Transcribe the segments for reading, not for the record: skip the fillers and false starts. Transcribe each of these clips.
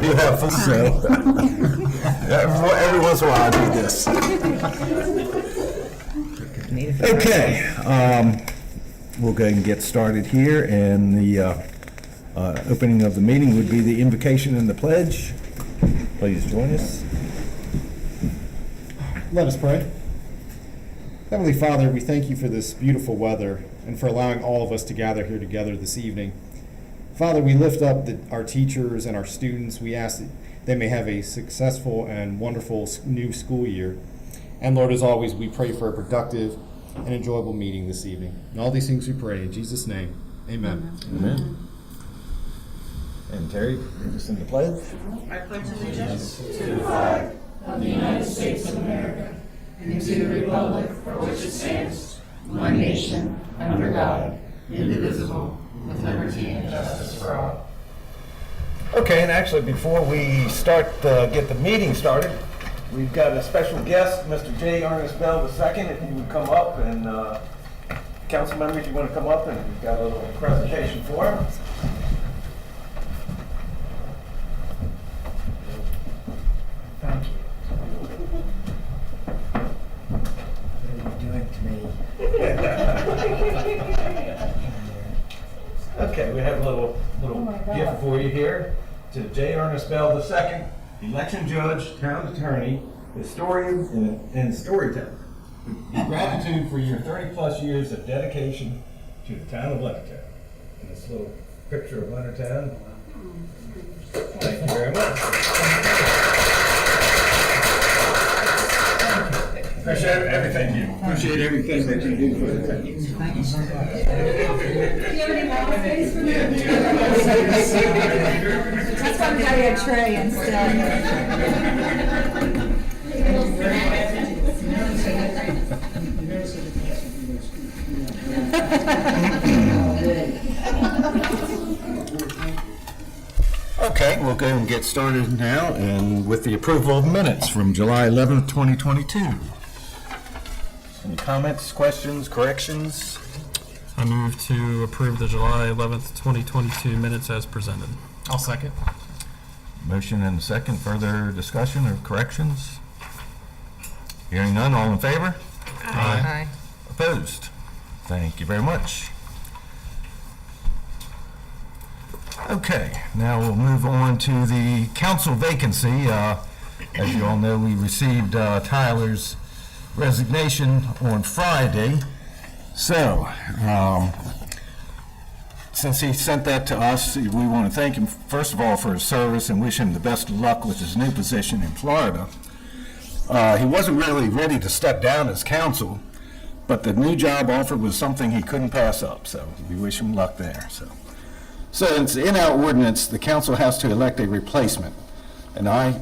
do have fun, so every once in a while I do this. Okay, we'll go ahead and get started here, and the opening of the meeting would be the invocation and the pledge. Please join us. Let us pray. Heavenly Father, we thank you for this beautiful weather and for allowing all of us to gather here together this evening. Father, we lift up our teachers and our students. We ask that they may have a successful and wonderful new school year. And Lord, as always, we pray for a productive and enjoyable meeting this evening. And all these things we pray in Jesus' name. Amen. Amen. And Terry, lead us in the pledge. I pledge allegiance to the flag of the United States of America and to the republic for which it stands, one nation, under God, indivisible, with liberty and justice for all. Okay, and actually before we start, get the meeting started, we've got a special guest, Mr. J. Ernest Bell II, if you would come up, and council members, you want to come up, and we've got a little presentation for him. Thank you. What are you doing to me? Okay, we have a little gift for you here to J. Ernest Bell II, election judge, town attorney, historian, and storyteller. In gratitude for your 30-plus years of dedication to the town of Leonardtown. And this little picture of Leonardtown. Thank you very much. Appreciate everything you appreciate everything that you do for the town. Thank you so much. Do you have any more space for me? That's why I'm having a tray instead. Okay, we'll go and get started now, and with the approval of minutes from July 11th, 2022. Any comments, questions, corrections? I move to approve the July 11th, 2022 minutes as presented. I'll second. Motion and a second. Further discussion or corrections? Hearing none, all in favor? Aye. Opposed? Thank you very much. Okay, now we'll move on to the council vacancy. As you all know, we received Tyler's resignation on Friday. So, since he sent that to us, we want to thank him, first of all, for his service and wish him the best of luck with his new position in Florida. He wasn't really ready to step down as council, but the new job offer was something he couldn't pass up, so we wish him luck there. So it's in our ordinance, the council has to elect a replacement, and I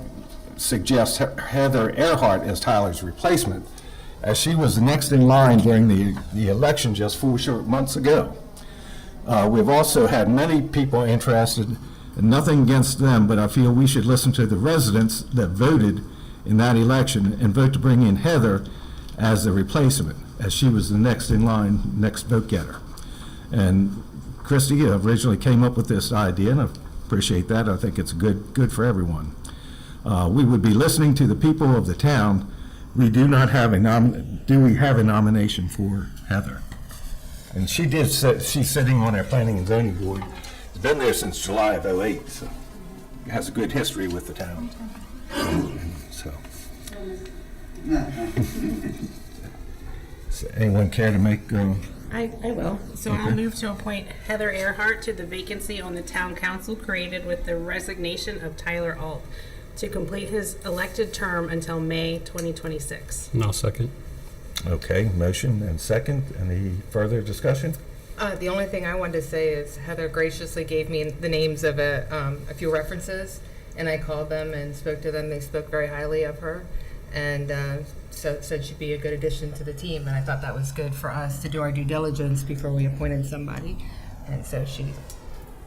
suggest Heather Earhart as Tyler's replacement, as she was the next in line during the election just 4 short months ago. We've also had many people interested, and nothing against them, but I feel we should listen to the residents that voted in that election and vote to bring in Heather as the replacement, as she was the next in line, next vote getter. And Christy originally came up with this idea, and I appreciate that. I think it's good for everyone. We would be listening to the people of the town. We do not have do we have a nomination for Heather? And she did. She's sitting on our planning and zoning board. She's been there since July of '08, so has a good history with the town. So anyone care to make? I will. So Okay. I'll move to appoint Heather Earhart to the vacancy on the town council created with the resignation of Tyler Alt to complete his elected term until May 2026. And I'll second. Okay, motion and second. Any further discussion? The only thing I wanted to say is Heather graciously gave me the names of a few references, and I called them and spoke to them. They spoke very highly of her, and so said she'd be a good addition to the team, and I thought that was good for us to do our due diligence before we appointed somebody. And so she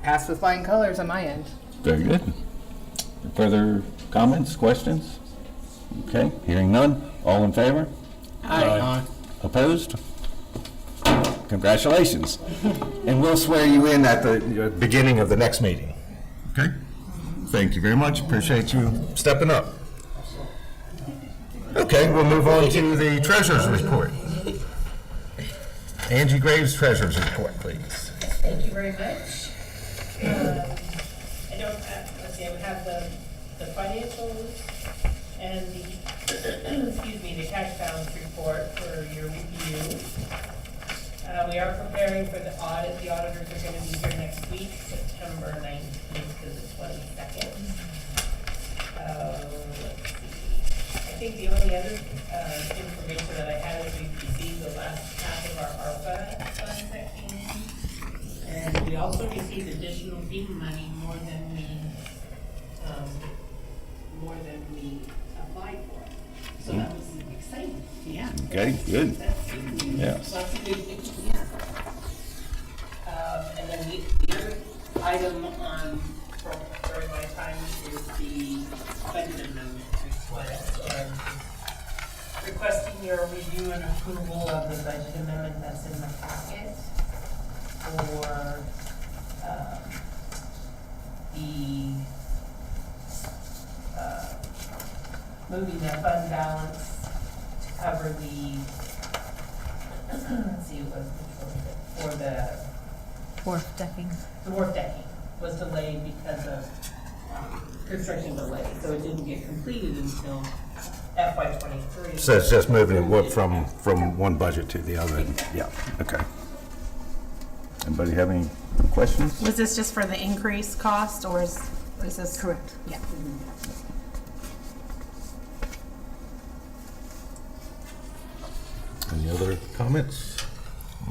passed with flying colors on my end. Very good. Further comments, questions? Okay, hearing none. All in favor? Aye. Opposed? Congratulations. And we'll swear you in at the beginning of the next meeting. Okay? Thank you very much. Appreciate you stepping up. Okay, we'll move on to the treasurer's report. Angie Graves, treasurer's report, please. Thank you very much. I don't have, let's see, I would have the financials and the, excuse me, the cash balance report for your review. We are preparing for the audit. The auditors are going to be here next week, September 19th to the 22nd. Let's see. I think the only other information that I had is we received the last half of our ARPA funds that came in. And we also received additional FEMA money more than we applied for. So that was exciting. Yeah. Okay, good. That's good. Yes. Lots of good things, yeah. And then the other item during my time is the budget amendment request, and requesting your review and approval of the budget amendment that's in the packet for moving the fund balance to cover the, let's see, which was it? For the Wharf decking. the wharf decking was delayed because of construction delay, so it didn't get completed until FY '23. So it's just moving it from one budget to the other? Yeah, okay. Anybody have any questions? Was this just for the increased cost, or is this? Correct. Yeah. Any other comments?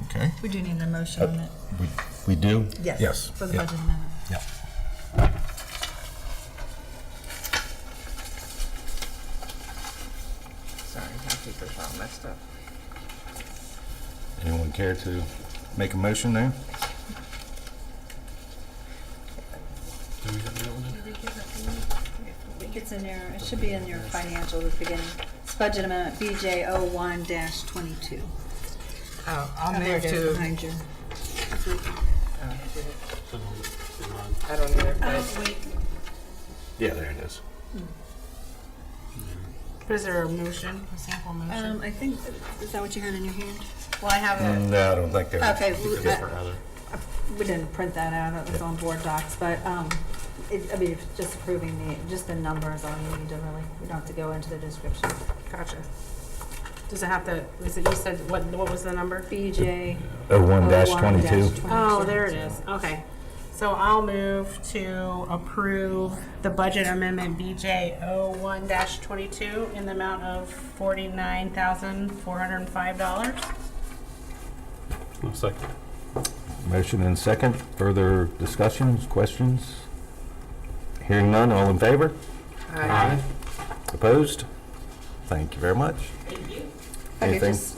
Okay. We do need a motion on it. We do? Yes. Yes. For the Yeah. budget amendment. Yeah. Sorry, my papers are all messed up. Anyone care to make a motion there? I think it's in your, it should be in your financial at the beginning. It's budget amendment BJ 01-22. Oh, I'll There move it is to. behind you. I don't either, but Oh, wait, Yeah, there it is. is there a motion, a sample motion? I think, is that what you had in your hand? Well, I have it. No, I don't think there. Okay, we didn't print that out, it was on board docs, but, I mean, it's just approving just the numbers on you need to really, we don't have to go into the description. Gotcha. Does it have to, is it, you said, what was the number? BJ 01-22. Oh, there it is. Okay. So I'll move to approve the budget amendment BJ 01-22 in the amount of $49,405. Second. Motion and second. Further discussions, questions? Hearing none, all in favor? Aye. Opposed? Thank you very much. Thank you. If I could Anything? just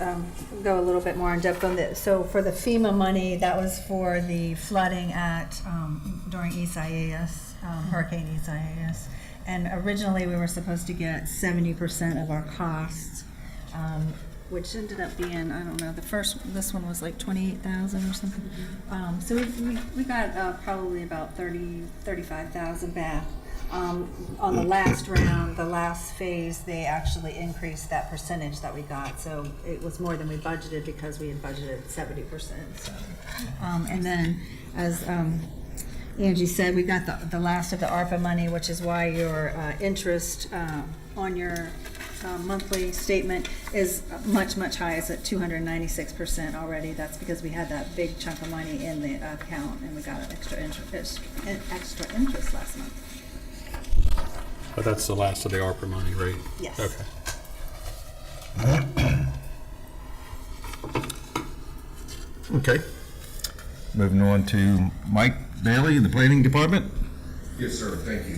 go a little bit more in depth on this. So for the FEMA money, that was for the flooding at, during Isaias, Hurricane Isaias. And originally, we were supposed to get 70% of our costs, which ended up being, I don't know, this one was like 28,000 or something. So we got probably about 35,000 back. On the last round, the last phase, they actually increased that percentage that we got. So it was more than we budgeted because we had budgeted 70%. So, and then, as Angie said, we got the last of the ARPA money, which is why your interest on your monthly statement is much higher. It's at 296% already. That's because we had that big chunk of money in the account, and we got an extra interest last month. But that's the last of the ARPA money, right? Yes. Okay. Okay. Moving on to Mike Bailey in the Planning Department. Yes, sir, thank you.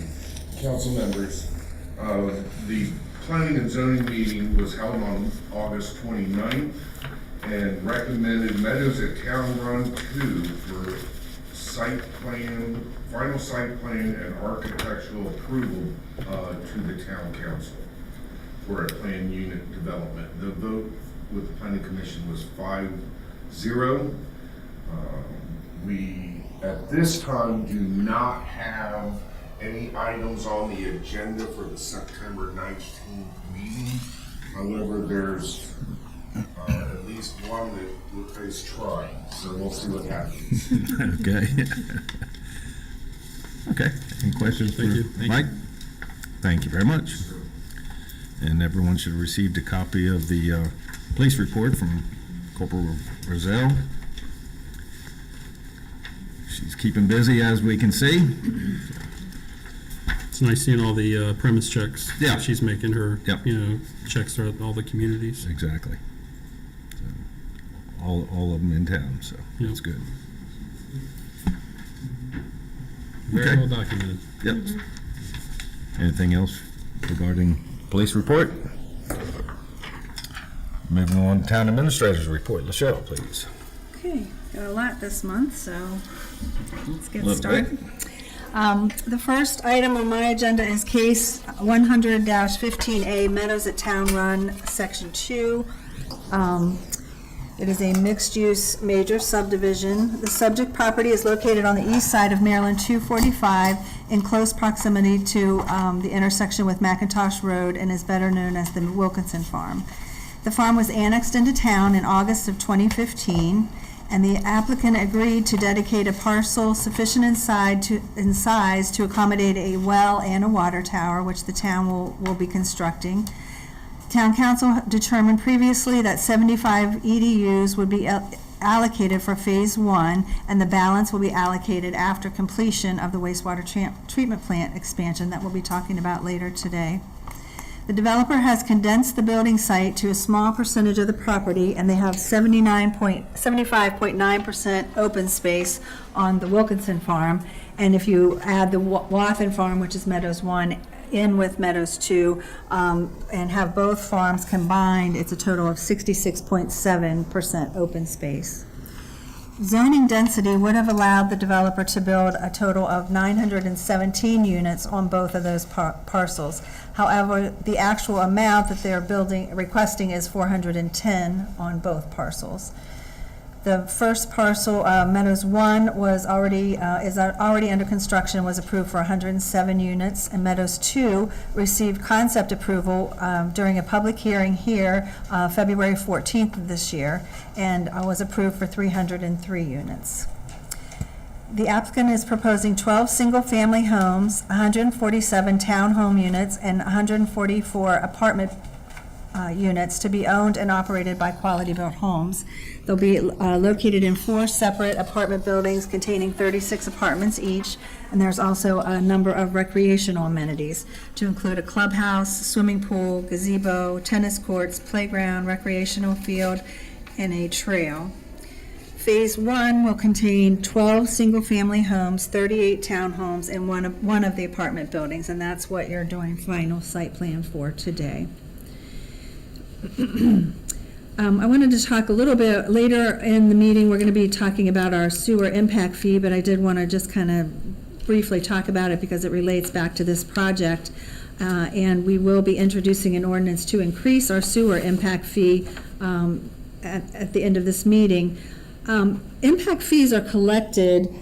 Council members, the planning and zoning meeting was held on August 29th and recommended Meadows at Town Run 2 for final site plan and architectural approval to the town council for a planned unit development. The vote with the planning commission was 5-0. We, at this time, do not have any items on the agenda for the September 19th meeting. However, there's at least one that is trying, so we'll see what happens. Okay. Okay, any questions for Thank you. Thank Mike? Thank you very much. And everyone should have received a copy of the police report from Corporal Roszell. She's keeping busy, as we can see. It's nice seeing all the premise checks. Yeah. She's making her, Yep. checks throughout all the communities. Exactly. So, all of them in town, so Yep. that's good. Very Okay. well documented. Yep. Anything else regarding police report? Moving on to town administrator's report. Laschelle, please. Okay, got a lot this month, so let's get Little started. The first item on my agenda is case 100-15A, Meadows at Town Run, Section 2. It is a mixed-use major subdivision. The subject property is located on the east side of Maryland 245 in close proximity to the intersection with McIntosh Road and is better known as the Wilkinson Farm. The farm was annexed into town in August of 2015, and the applicant agreed to dedicate a parcel sufficient in size to accommodate a well and a water tower, which the town will be constructing. Town Council determined previously that 75 EDUs would be allocated for Phase 1, and the balance will be allocated after completion of the wastewater treatment plant expansion that we'll be talking about later today. The developer has condensed the building site to a small percentage of the property, and they have 75.9% open space on the Wilkinson Farm. And if you add the Wathen Farm, which is Meadows 1, in with Meadows 2, and have both farms combined, it's a total of 66.7% open space. Zoning density would have allowed the developer to build a total of 917 units on both of those parcels. However, the actual amount that they're requesting is 410 on both parcels. The first parcel, Meadows 1, is already under construction, was approved for 107 units, and Meadows 2 received concept approval during a public hearing here, February 14th of this year, and was approved for 303 units. The applicant is proposing 12 single-family homes, 147 townhome units, and 144 apartment units to be owned and operated by Quality Built Homes. They'll be located in 4 separate apartment buildings containing 36 apartments each, and there's also a number of recreational amenities to include a clubhouse, swimming pool, gazebo, tennis courts, playground, recreational field, and a trail. Phase 1 will contain 12 single-family homes, 38 townhomes, and one of the apartment buildings, and that's what you're doing final site plan for today. I wanted to talk a little bit later in the meeting. We're going to be talking about our sewer impact fee, but I did want to just kind of briefly talk about it because it relates back to this project. And we will be introducing an ordinance to increase our sewer impact fee at the end of this meeting. Impact fees are collected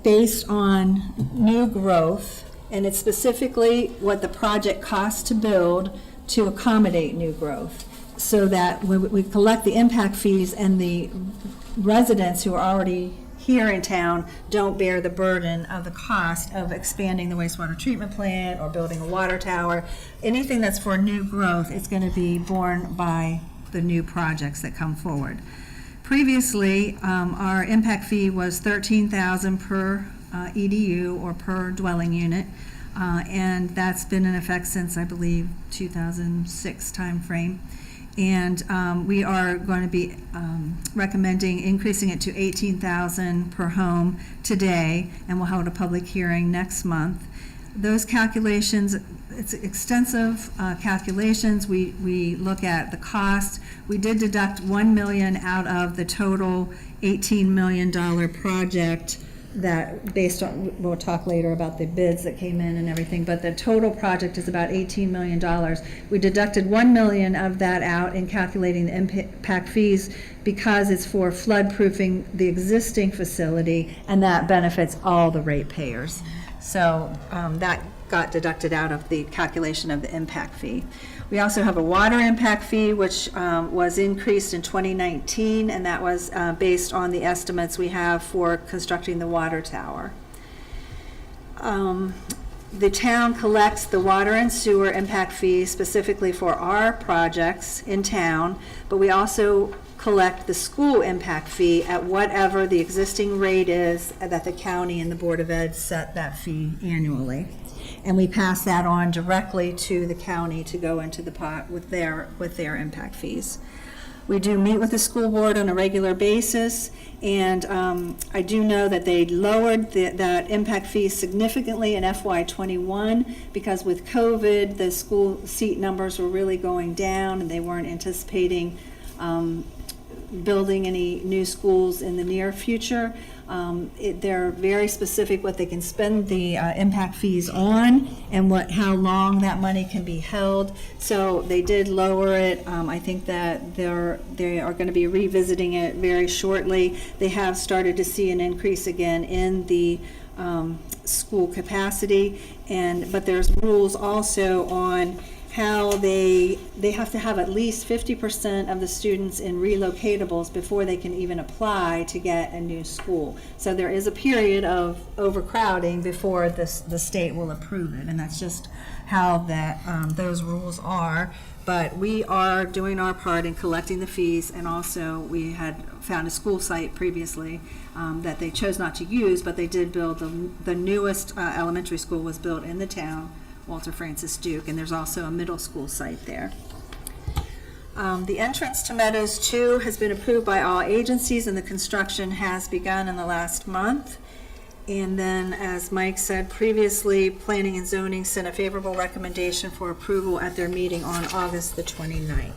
based on new growth, and it's specifically what the project costs to build to accommodate new growth, so that when we collect the impact fees and the residents who are already here in town don't bear the burden of the cost of expanding the wastewater treatment plant or building a water tower. Anything that's for new growth is going to be borne by the new projects that come forward. Previously, our impact fee was $13,000 per EDU or per dwelling unit. And that's been in effect since, I believe, 2006 timeframe. And we are going to be recommending increasing it to $18,000 per home today, and we'll hold a public hearing next month. Those calculations, it's extensive calculations. We look at the cost. We did deduct $1 million out of the total $18 million project, that based on, we'll talk later about the bids that came in and everything, but the total project is about $18 million. We deducted $1 million of that out in calculating the impact fees because it's for flood proofing the existing facility, and that benefits all the ratepayers. So that got deducted out of the calculation of the impact fee. We also have a water impact fee, which was increased in 2019, and that was based on the estimates we have for constructing the water tower. The town collects the water and sewer impact fee specifically for our projects in town, but we also collect the school impact fee at whatever the existing rate is that the county and the Board of Ed set that fee annually. And we pass that on directly to the county to go into the pot with their impact fees. We do meet with the school board on a regular basis, and I do know that they lowered that impact fee significantly in FY21 because with COVID, the school seat numbers were really going down and they weren't anticipating building any new schools in the near future. They're very specific what they can spend the impact fees on and how long that money can be held. So they did lower it. I think that they are going to be revisiting it very shortly. They have started to see an increase again in the school capacity, but there's rules also on how they have to have at least 50% of the students in relocatables before they can even apply to get a new school. So there is a period of overcrowding before the state will approve it, and that's just how those rules are. But we are doing our part in collecting the fees, and also we had found a school site previously that they chose not to use, but they did build the newest elementary school was built in the town, Walter Francis Duke, and there's also a middle school site there. The entrance to Meadows 2 has been approved by all agencies, and the construction has begun in the last month. And then, as Mike said previously, Planning and Zoning sent a favorable recommendation for approval at their meeting on August the 29th.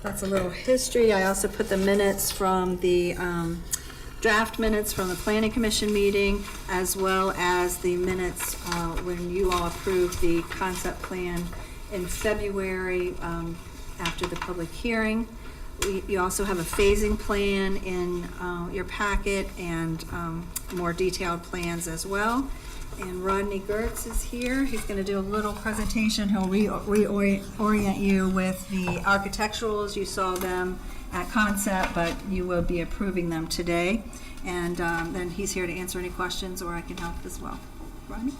That's a little history. I also put the minutes from the draft minutes from the Planning Commission meeting, as well as the minutes when you all approved the concept plan in February after the public hearing. You also have a phasing plan in your packet and more detailed plans as well. And Rodney Gertz is here. He's going to do a little presentation. He'll reorient you with the architecturals. You saw them at concept, but you will be approving them today. And then he's here to answer any questions, or I can help as well. Rodney?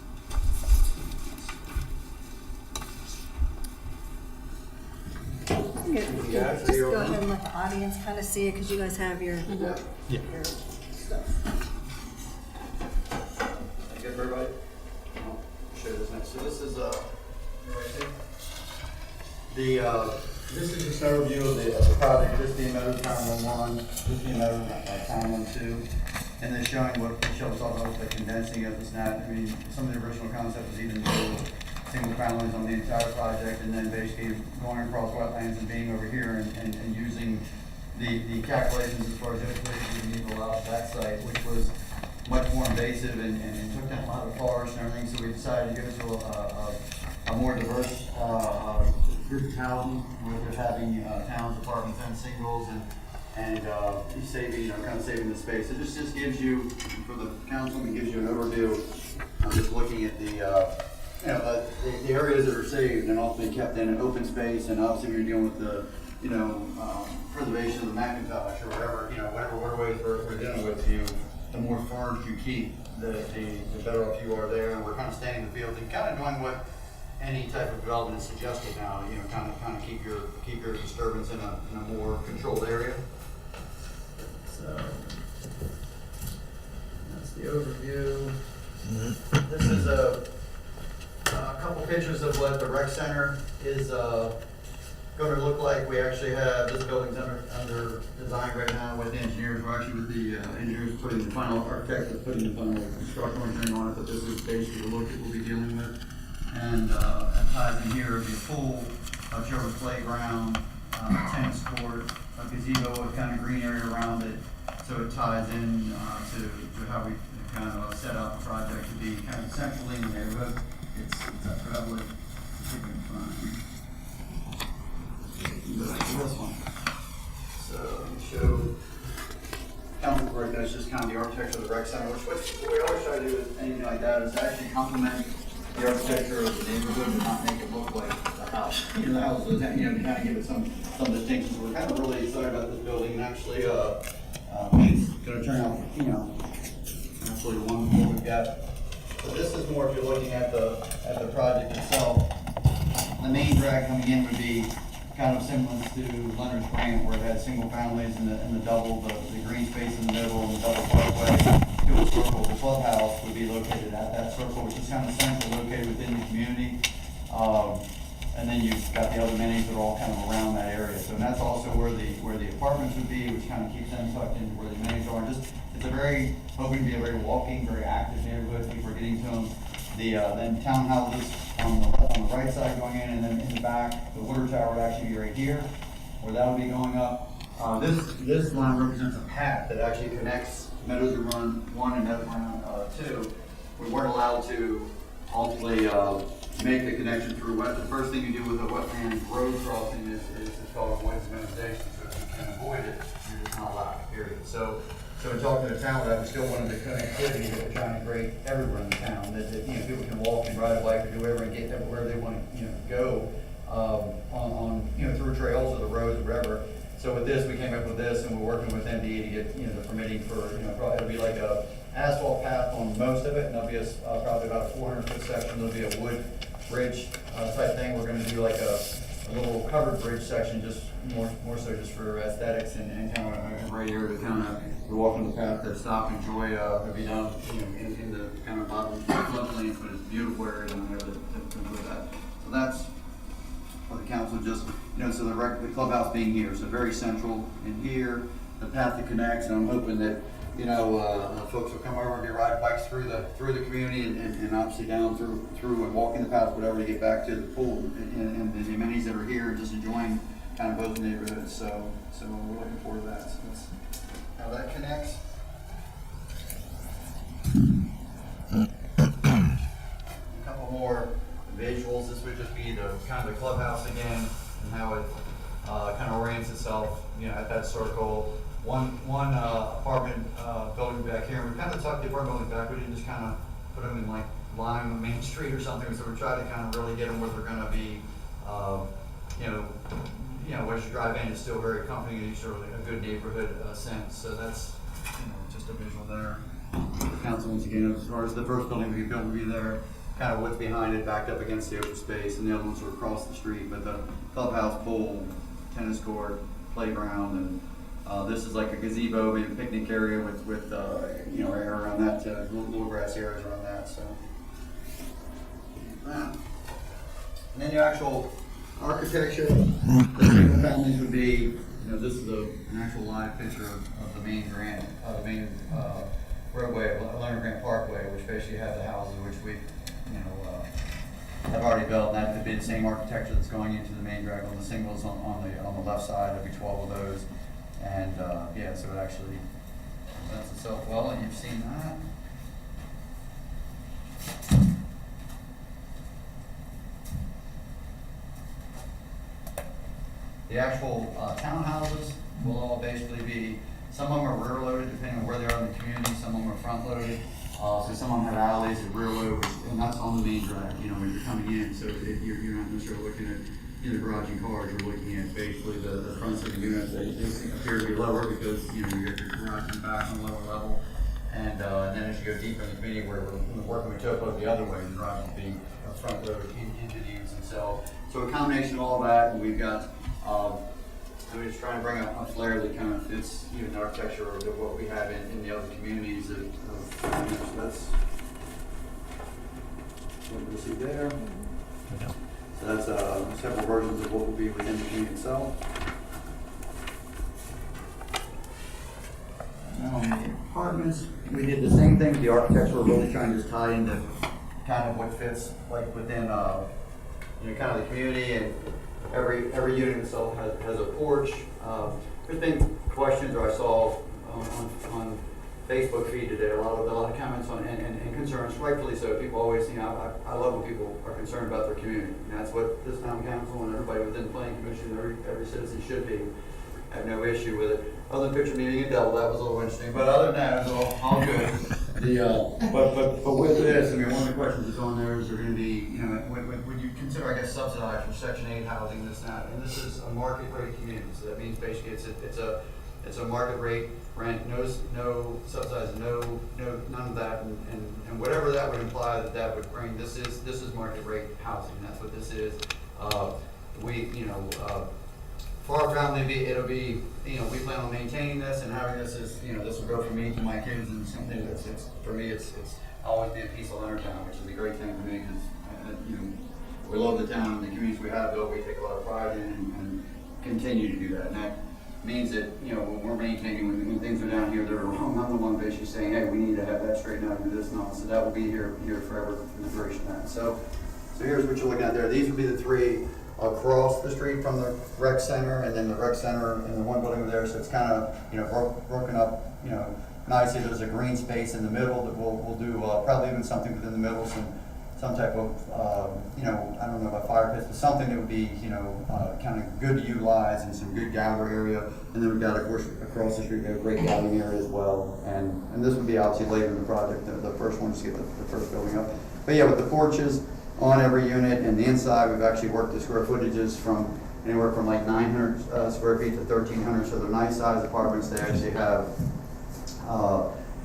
Just go ahead and let the audience kind of see it, because you guys have your stuff. Good, everybody? I'll show you this next. So this is this is just an overview of the project. This being Meadows Town 1, this being Meadows Town 1-2, and then showing what Rachael was talking about with the condensing of this net. I mean, some of the original concept was even single families on the entire project, and then basically going across wetlands and being over here and using the calculations as far as infiltration we need to allow that site, which was much more invasive and took down a lot of forest and everything. So we decided to go to a more diverse group of housing, where they're having towns, apartments, and singles, and saving, kind of saving the space. It just gives you, for the council, it gives you an overview. I'm just looking at the areas that are saved and ultimately kept in an open space, and obviously we're dealing with the, preservation of the Macintosh or whatever waterways we're dealing with. The more forest you keep, the better off you are there. And we're kind of staying in the field and kind of doing what any type of development is suggested now. Kind of keep your disturbance in a more controlled area. So that's the overview. This is a couple pictures of what the rec center is going to look like. We actually have this building's under design right now with the engineers. We're actually with the engineers putting the final architect putting the final structural engineering on it. But this is basically the look that we'll be dealing with. And ties in here, the pool, a children's playground, tennis court, a gazebo with kind of green area around it. So it ties in to how we kind of set up the project to be kind of centrally in the neighborhood. It's up for that wood. This one. So let me show council right now. it's just kind of the architecture of the rec center, which what we always try to do with anything like that is actually complement the architecture of the neighborhood and not make it look like the house. You know, the house is, you know, kind of give it some distinction. So we're kind of really excited about this building, and actually, it's going to turn out, you know, absolutely wonderful. We've got. So this is more if you're looking at the project itself. The main drag coming in would be kind of similar to Leonard's Grant, where it had single families and the double, the green space in the middle and the double parkway to a circle. The clubhouse would be located at that circle, which is kind of central, located within the community. And then you've got the other amenities that are all kind of around that area. So and that's also where the apartments would be, which kind of keeps them tucked into where the amenities are. And just it's a very hoping to be a very walking, very active neighborhood. People are getting to them. Then townhouses on the right side going in, and then in the back, the water tower would actually be right here, where that would be going up. This line represents a path that actually connects Meadows Run 1 and Meadows Run 2. We weren't allowed to ultimately make the connection through wet. The first thing you do with a wetland road crossing is it's called avoidance minimization. So if you can avoid it, you're just not allowed, period. So in talking to the town, that we still wanted the connectivity that we're trying to create everywhere in the town, that you know, people can walk and ride a bike or do whatever and get everywhere they want to, you know, go on you know, through trails or the roads or wherever. So with this, we came up with this, and we're working with MD to get, you know, the permitting for, you know, probably it'll be like a asphalt path on most of it, and there'll be probably about a 400-foot section. There'll be a wood bridge type thing. We're going to do like a little covered bridge section, just more so just for aesthetics and kind of a right area to kind of walk on the path to stop, enjoy, be down, you know, in the kind of bottom floodplains, but it's a beautiful area down there to do that. So that's for the council, just, you know, so the clubhouse being here, so very central in here, the path that connects, and I'm hoping that, you know, folks will come over and be riding bikes through the community and obviously down through and walking the path, whatever, to get back to the pool and the amenities that are here, and just enjoying kind of both neighborhoods. So we're looking forward to that. So that's how that connects. A couple more visuals. This would just be the kind of the clubhouse again, and how it kind of orients itself, you know, at that circle. One apartment building back here, and we kind of tucked the apartment building back. We didn't just kind of put them in like line on Main Street or something. So we tried to kind of really get them where they're going to be, you know, as you drive in, it's still very comforting and sort of a good neighborhood sense. So that's, you know, just a visual there. The council, once again, as far as the first building we built would be there, kind of what's behind it, backed up against the open space, and the other ones are across the street. But the clubhouse, pool, tennis court, playground, and this is like a gazebo, maybe a picnic area with you know, area around that, little grassy areas around that. So, and then the actual architecture, the single families would be, you know, this is an actual live picture of the main roadway, Leonard Grant Parkway, which basically have the houses, which we've, you know, have already built. And that would be the same architecture that's going into the main drag on the singles on the left side. There'll be 12 of those. And yeah, so it actually presents itself well, and you've seen that. The actual townhouses will all basically be, some of them are rear loaded depending on where they are in the community, some of them are front loaded. So some of them have alleys and rear load, and that's on the main drag, you know, when you're coming in. So you're not necessarily looking at either garage and cars, you're looking at basically the fronts of the units. They appear to be lower because, you know, you got your garage in the back on the lower level. And then as you go deeper in the community, where we're working with Topo the other way, the garage will be front loaded into the units themselves. So a combination of all that, and we've got, so we're just trying to bring a flair that kind of fits even the architecture of what we have in the other communities. So that's what we'll see there. So that's several versions of what will be within the community itself. Now on the apartments, we did the same thing with the architecture. We're really trying to just tie into kind of what fits like within you know, kind of the community, and every unit itself has a porch. There's been questions, or I saw on Facebook feed today, a lot of comments on and concerns, rightfully so. People always, you know, I love when people are concerned about their community. And that's what this town council and everybody within the planning commission, every citizen should be. had no issue with it. Other than picture meeting a devil, that was a little interesting, but other than that, it was all good. But with this, I mean, one of the questions that's on there is there gonna be, you know, would you consider, I guess, subsidized for Section 8 housing, this and that? And this is a market rate community, so that means basically it's a market rate rent, no subsidized, none of that, and whatever that would imply that would bring, this is market rate housing, that's what this is. For our family, it'll be, you know, we plan on maintaining this and having this as, you know, this will go from me to my kids and something that's, for me, it's always be a peaceful entertainment, which is a great thing for me, because, you know, we love the town and the communities we have built, we take a lot of pride in and continue to do that. And that means that, you know, when we're maintaining, when things are down here that are wrong, I'm the one basically saying, hey, we need to have that straightened out, do this and all, so that will be here forever for the duration of that. So here's what you're looking at there. These would be the three across the street from the rec center, and then the rec center and the one building over there, so it's kind of, you know, broken up, you know, nicely. There's a green space in the middle that we'll do probably even something within the middle, some type of, you know, I don't know about fire pits, but something that would be, you know, kind of good to utilize and some good gather area. And then we've got, of course, across the street, we have a great gathering area as well. And this would be obviously later in the project, the first one, just get the first building up. But yeah, with the porches on every unit, and the inside, we've actually worked the square footages from anywhere from like 900 square feet to 1,300, so they're nice sized apartments. They actually have,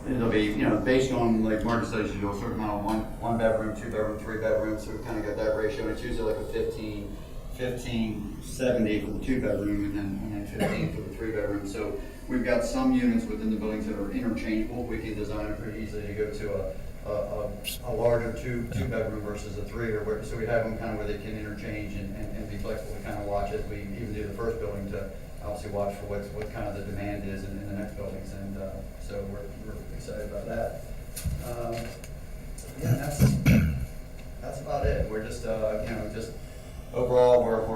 it'll be, you know, based on, like Marcus says, you do a certain amount of one bedroom, 2 bedroom, 3 bedroom, so we kind of got that ratio, and it's usually like a 1570 for the 2 bedroom, and then 15 for the 3 bedroom. So we've got some units within the buildings that are interchangeable. We can design it pretty easily to go to a larger two bedroom versus a 3, or where, so we have them kind of where they can interchange and be flexible to kind of watch as we even do the first building to obviously watch for what kind of the demand is in the next buildings, and so we're excited about that. Yeah, that's about it. We're just you know, just overall we're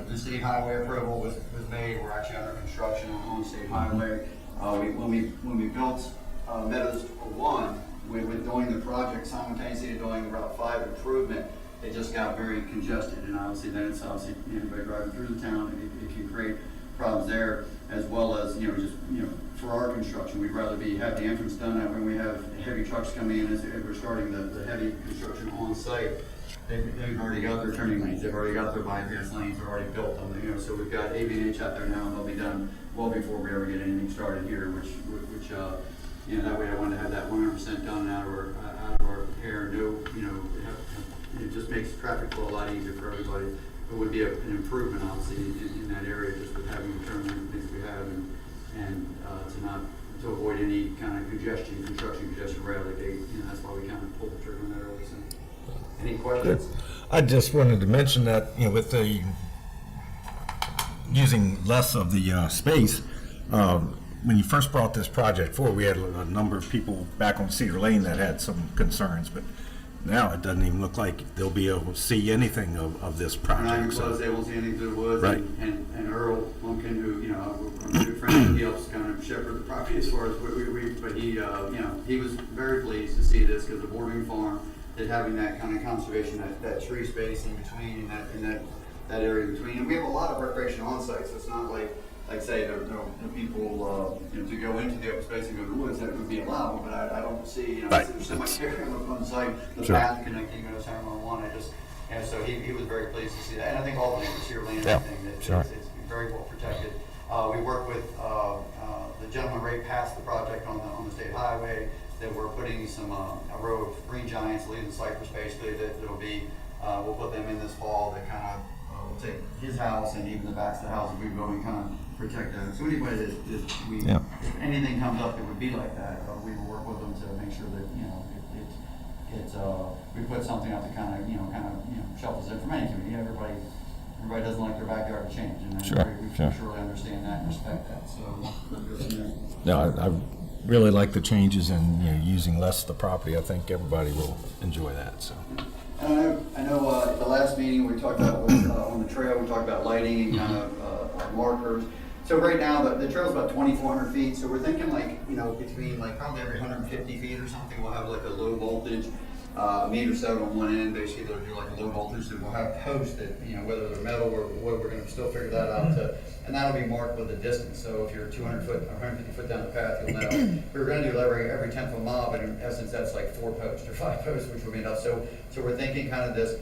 the state highway approval was made. We're actually under construction on the state highway. When we built Meadows 1, with doing the project simultaneously doing Route 5 improvement, it just got very congested, and obviously then it's obviously anybody driving through the town, it can create problems there, as well as, you know, just, you know, for our construction, we'd rather have the entrance done that when we have heavy trucks coming in as we're starting the heavy construction on site. They've already got their turning lanes, they've already got their bypass lanes, they're already built on, you know, so we've got AV&H out there now, and they'll be done well before we ever get anything started here, which you know, that way I wanted to have that 100% done out of our repair. No, you know, it just makes traffic flow a lot easier for everybody. It would be an improvement, obviously, in that area, just with having the turn lane things we have, and to avoid any kind of construction right out of the gate. You know, that's why we kind of pulled the trigger on that early. So, any questions? I just wanted to mention that, you know, with the using less of the space. When you first brought this project forward, we had a number of people back on Cedar Lane that had some concerns, but now it doesn't even look like they'll be able to see anything of this project. So they won't see anything through the woods. Right. And Earl Lumpkin, who, you know, I'm a good friend, he helps kind of shepherd the property as far as but he, you know, he was very pleased to see this, because the bordering farm, that having that kind of conservation, that tree space in between, in that area in between. And we have a lot of recreation on site, so it's not like say, the people, you know, to go into the open space and go to the woods, that would be allowed, but I don't see, you know, right. There's so much area on site, the Sure. path connecting to Center 101, and so he was very pleased to see that, and I think all the neighbors here, land, Yeah. everything, that Sure. it's very well protected. We work with the gentleman right past the project on the state highway, that we're putting some a row of green giants, leaves cypress basically, that'll be, we'll put them in this fall, that kind of will take his house and even the backs of the house that we go and kind of protect that. So anyway, if anything comes up that would be like that, we will work with them to make sure that, you know, we put something out that kind of shelters it from any community. Everybody doesn't like their backyard to change, and we surely understand that and respect that. So we'll go from there. No, I really like the changes and, you know, using less of the property. I think everybody will enjoy that. So. I know at the last meeting we talked about on the trail, we talked about lighting and kind of markers. So right now the trail's about 2,400 feet. So we're thinking, like, you know, between like probably every 150 feet or something, we'll have like a low voltage a meter set on one end, basically they'll do like a low voltage, so we'll have posts that, whether they're metal or wood, we're gonna still figure that out and that'll be marked with a distance, so if you're 200 foot, 150 foot down the path, you'll know. We're gonna do every 10th of a mile, but in essence, that's like 4 posts or 5 posts, which will be enough, so we're thinking kind of this,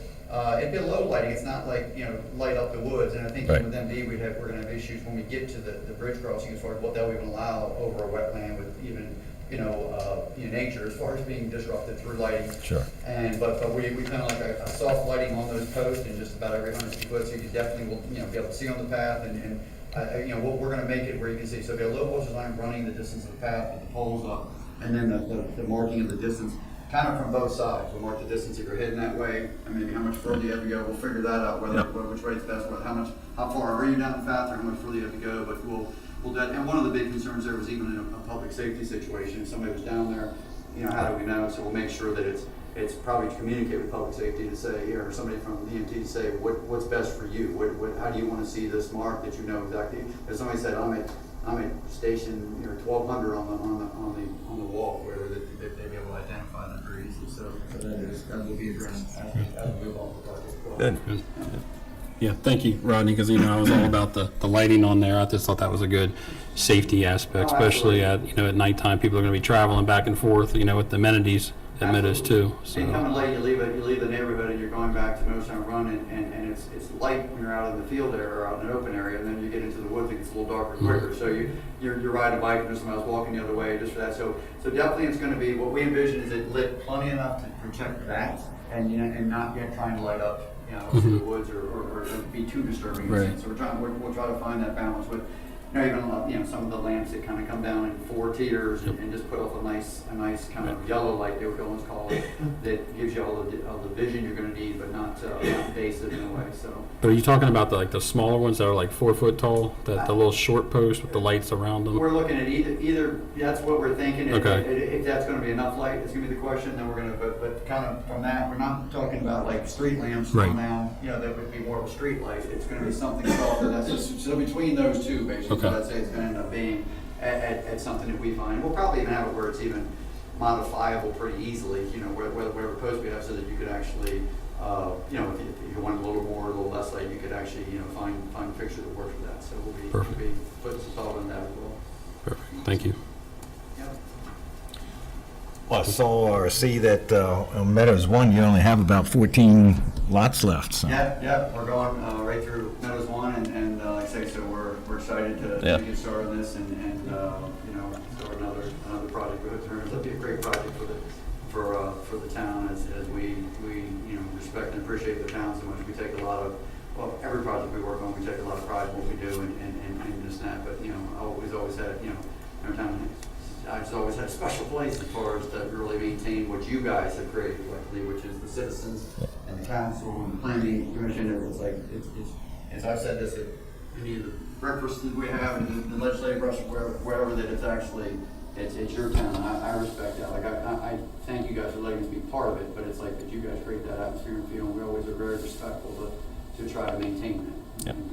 it'd be low lighting, it's not like, light up the woods, and I think Right. with MD, we're gonna have issues when we get to the bridge crossing as far as what they'll even allow over a wetland with even, nature as far as being disrupted through lighting. Sure. But we kind of like a soft lighting on those posts and just about every 150 foot, so you definitely will, be able to see on the path and we're gonna make it where you can see, so it'll be a low voltage line running the distance of the path with the poles up, and then the marking of the distance, kind of from both sides. We'll mark the distance if you're heading that way, and maybe how much further you have to go. We'll figure that out, which way it's best, how far are you down the path or how much further you have to go, but we'll do that. And one of the big concerns there was even in a public safety situation, if somebody was down there, how do we know? So we'll make sure that it's probably to communicate with public safety to say, or somebody from the EMT to say, what's best for you? How do you want to see this mark that you know exactly? If somebody said, I'm at station 1200 on the wall, where they'd be able to identify that very easily. So that will be addressed as we move on the project. Good. Yeah, thank you, Rodney, because I was all about the lighting on there. I just thought that was a good safety aspect, especially at nighttime. People are going to be traveling back and forth, with the amenities at Meadows too. So. And coming late, you leave the neighborhood and you're going back to Meadows Run, and it's light when you're out in the field there or out in an open area, and then you get into the woods, it gets a little darker quicker. So you're riding a bike and there's somebody else walking the other way just for that. So definitely it's going to be, what we envision is it lit plenty enough to protect that, and not yet trying to light up through the woods or be too disturbing. Right. So we'll try to find that balance with, even some of the lamps that kind of come down in 4 tiers and just put off a nice kind of yellow light, they would almost call it, that gives you all the vision you're going to need, but not invasive in a way. So. But are you talking about the smaller ones that are like 4 foot tall, the little short posts with the lights around them? We're looking at either that's what we're thinking. Okay. If that's going to be enough light, it's going to be the question. Then we're going to, but kind of from that, we're not talking about like street lamps right. now. That would be more of a street light. It's going to be something softer. That's just so between those two, basically. Okay. So I'd say it's going to end up being at something that we find. We'll probably even have it where it's even modifiable pretty easily. Whatever post we have, so that you could actually, if you want a little more, a little less light, you could actually, find a fixture that works for that. So we'll be putting some thought on that as well. Perfect. Thank you. Yep. Well, I saw or see that on Meadows 1, you only have about 14 lots left. So. Yeah, we're going right through Meadows 1, and like I say, so we're excited to get started on this and start another project with it. It'll be a great project for the town as we respect and appreciate the town so much. We take a lot of, every project we work on, we take a lot of pride in what we do and just that. But I always had every time. I just always had a special place as far as to really maintain what you guys have created collectively, which is the citizens and the council and the planning commission. It's like, it's as I've said this at any of the breakfasts that we have and the legislative brush, wherever, that it's actually, it's your town. I respect that. Like, I thank you guys for letting us be part of it, but it's like that you guys create that atmosphere and feel, and we always are very respectful to try to maintain it and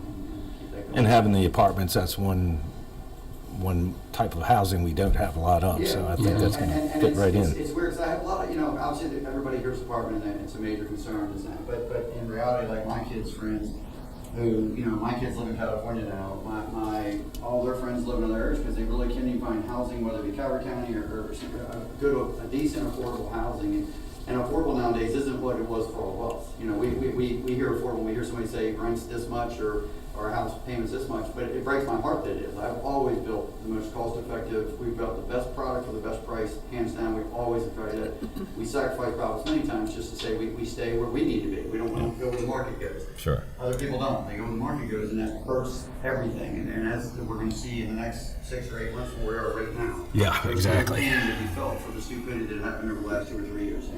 keep that going. And having the apartments, that's one type of housing we don't have a lot of, so I think that's going to fit right in. It's weird, because I have a lot of, obviously everybody here's apartment and it's a major concern, is that, but in reality, like my kids' friends, who, my kids live in California now, all their friends live in other areas because they really can't even find housing, whether it be Calvert County or a decent affordable housing. And affordable nowadays isn't what it was for all of us. We hear affordable, we hear somebody say rent's this much or house payment's this much, but it breaks my heart that it is. I've always built the most cost-effective. We've built the best product for the best price, hands down. We've always tried that. We sacrifice profits many times just to say we stay where we need to be. We don't want to go where the market goes. Sure. Other people don't. They go where the market goes, and that hurts everything. And as we're going to see in the next 6 or 8 months from where we are right now. Yeah, exactly. There's no pain to be felt for the stupidity that happened over the last 2 or 3 years.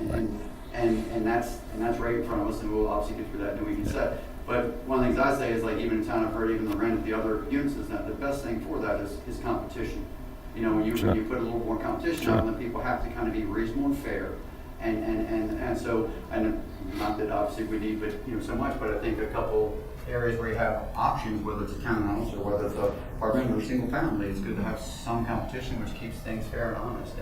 And that's right in front of us, and we'll obviously get through that, and then we can set. But one of the things I say is, like, even in town, I've heard even the rent of the other units is that the best thing for that is competition. When you put a little more competition out, then people have to kind of be reasonable and fair. And so, and not that obviously we need, but so much, but I think a couple areas where you have options, whether it's a townhouse or whether it's a apartment or single family, it's good to have some competition, which keeps things fair and honest.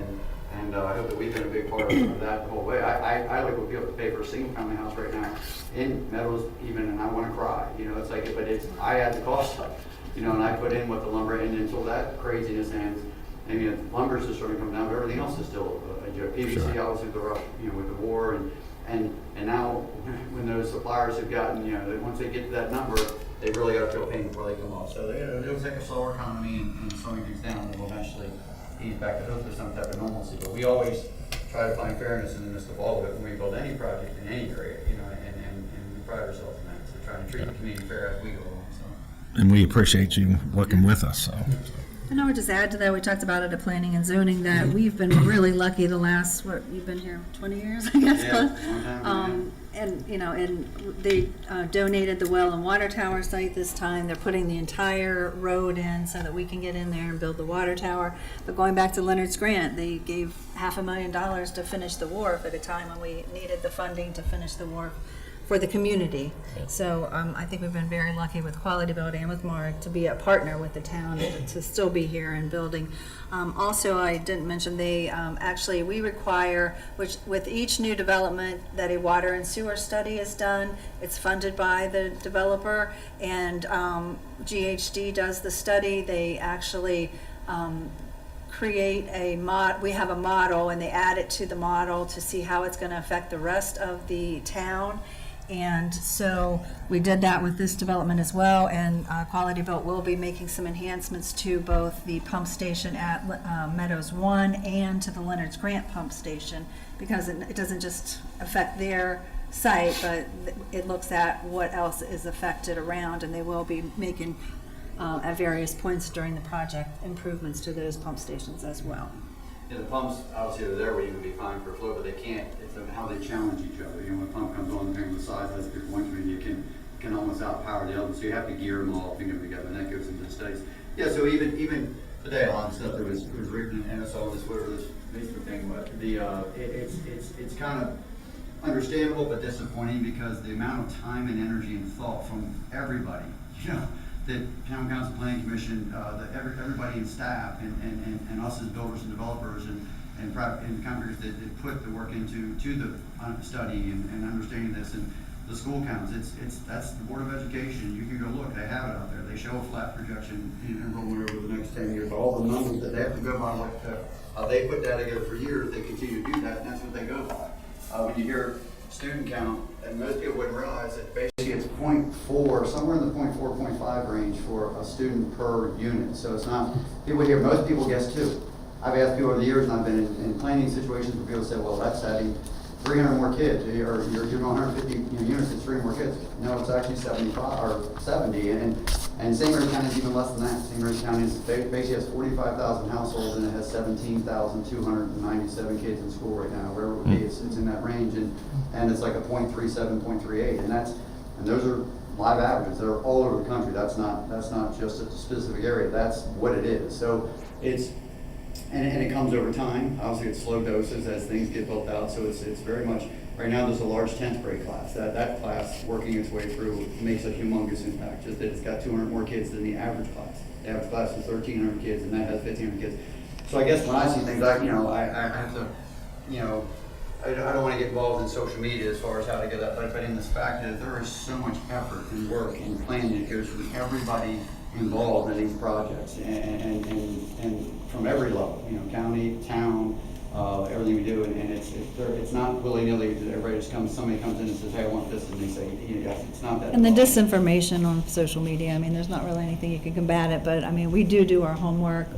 And I hope that we've been a big part of that the whole way. I like would be able to pay for a single family house right now in Meadows even, and I want to cry. You know, it's like, but it's, I had the cost of it, you know, and I put in what the lumber, and until that craziness ends, I mean, lumber's just starting to come down, but everything else is still a joke. PVC, obviously, the rough, you know, with the war, and now when those suppliers have gotten, you know, once they get to that number, they really got to feel pain before they come off. So it'll take a slower economy and slowing things down, and we'll eventually ease back to hopefully some type of normalcy. But we always try to find fairness in the midst of all of it when we build any project in any area, you know, and we pride ourselves in that. So trying to treat the community fair as we go along. So. And we appreciate you working with us, so. And I would just add to that, we talked about it at planning and zoning, that we've been really lucky the last, what, you've been here 20 years, I guess? Yeah, long time, And, you know, and they donated the well and water tower site this time. They're putting the entire road in so that we can get in there and build the water tower. But going back to Leonard's grant, they gave $500,000 to finish the wharf at a time when we needed the funding to finish the wharf for the community. So I think we've been very lucky with Quality Build and with Mark to be a partner with the town to still be here and building. Also, I didn't mention, they actually, we require, which with each new development, that a water and sewer study is done. It's funded by the developer, and GHD does the study. They actually create we have a model, and they add it to the model to see how it's going to affect the rest of the town. And so we did that with this development as well, and Quality Built will be making some enhancements to both the pump station at Meadows 1 and to the Leonard's Grant pump station, because it doesn't just affect their site, but it looks at what else is affected around, and they will be making at various points during the project improvements to those pump stations as well. Yeah, the pumps, obviously, are there where you would be fine for flow, but they can't. It's how they challenge each other. You know, when a pump comes on, depending on the size, that's good one community, you can almost outpower the other. So you have to gear them all, bring them together, and that goes into the studies. Yeah, so even today, a lot of stuff that was written, and I saw this, whatever this Facebook thing, but it's kind of understandable but disappointing, because the amount of time and energy and thought from everybody, you know, the Town Council Planning Commission, everybody in staff, and us as builders and developers and contractors that put the work into the study and understanding this, and the school counts. That's the Board of Education. You can go look. They have it out there. They show a flat projection in enrollment over the next 10 years. All the numbers that they have to go by, they put that together for years. They continue to do that, and that's what they go by. When you hear student count, and most people wouldn't realize that basically it's 0.4, somewhere in the 0.4, 0.5 range for a student per unit. So it's not, people here, most people guess 2. I've asked people over the years, and I've been in planning situations where people say, well, that's adding 300 more kids, or you're doing 150 units, it's 3 more kids. No, it's actually 75 or 70, and St. Mary's County is even less than that. St. Mary's County basically has 45,000 households, and it has 17,297 kids in school right now. Wherever it would be, it's in that range, and it's like a 0.37, 0.38, and those are live averages. They're all over the country. That's not just a specific area. That's what it is. So it's. And it comes over time. Obviously, it's slow doses as things get built out. So it's very much, right now there's a large 10th grade class. That class working its way through makes a humongous impact. Just that it's got 200 more kids than the average class. The average class is 1,300 kids, and that has 1,500 kids. So I guess when I see things, I have to, I don't want to get involved in social media as far as how to get that, but in this fact that there is so much effort and work and planning that goes from everybody involved in these projects, and from every level, county, town, everything we do, and it's not willy-nilly that everybody just somebody comes in and says, hey, I want this, and they say, yes, it's not that. And the disinformation on social media, there's not really anything you can combat it, but we do our homework.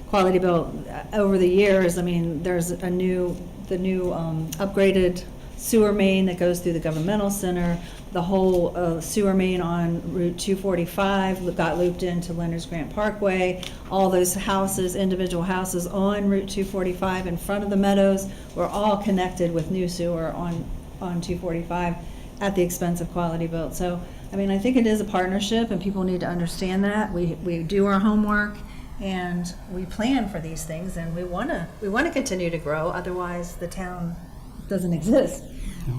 Quality Built, over the years, there's the new upgraded sewer main that goes through the governmental center. The whole sewer main on Route 245 got looped into Leonard's Grant Parkway. All those houses, individual houses on Route 245 in front of the Meadows, were all connected with new sewer on 245 at the expense of Quality Built. So, I think it is a partnership, and people need to understand that. We do our homework, and we plan for these things, and we want to continue to grow. Otherwise, the town doesn't exist.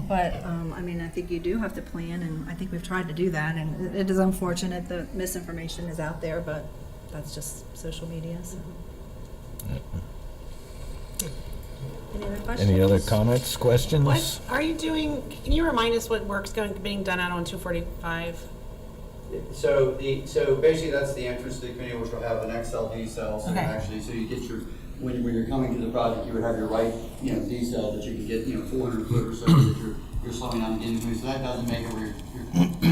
But I think you do have to plan, and I think we've tried to do that. And it is unfortunate that misinformation is out there, but that's just social media. So. Any other questions? Any other comments, questions? What are you doing, can you remind us what work's being done out on 245? So basically that's the entrance to the community, which will have an XL D cell. So Okay. actually, so you get your, when you're coming to the project, you would have your right, D cell that you can get, 400 foot or so that you're slowing down and getting through. So that doesn't make it where you're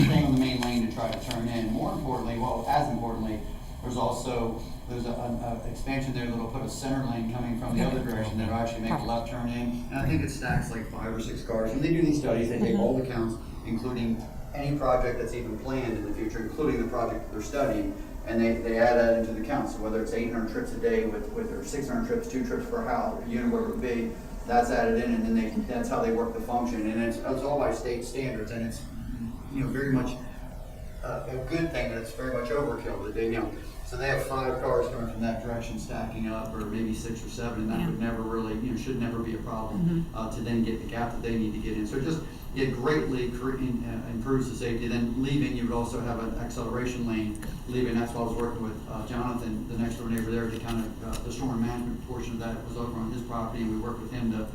staying on the main lane to try to turn in. More importantly, as importantly, there's an expansion there that'll put a center lane coming from the other direction that'll actually make a left turn in. And I think it stacks like 5 or 6 cars. When they do these studies, they take all the counts, including any project that's even planned in the future, including the project that they're studying, and they add that into the count. So whether it's 800 trips a day with or 600 trips, 2 trips per house, or unit, whatever it would be, that's added in, and then that's how they work the function. And it's all by state standards, and it's very much a good thing that it's very much overkill. So they have 5 cars coming from that direction stacking up, or maybe 6 or 7, and that would never really, should never be a problem to then get the gap that they need to get in. So it greatly improves the safety. Then leaving, you would also have an acceleration lane leaving. That's why I was working with Jonathan, the next door neighbor there, to kind of the storm management portion of that was over on his property, and we worked with him to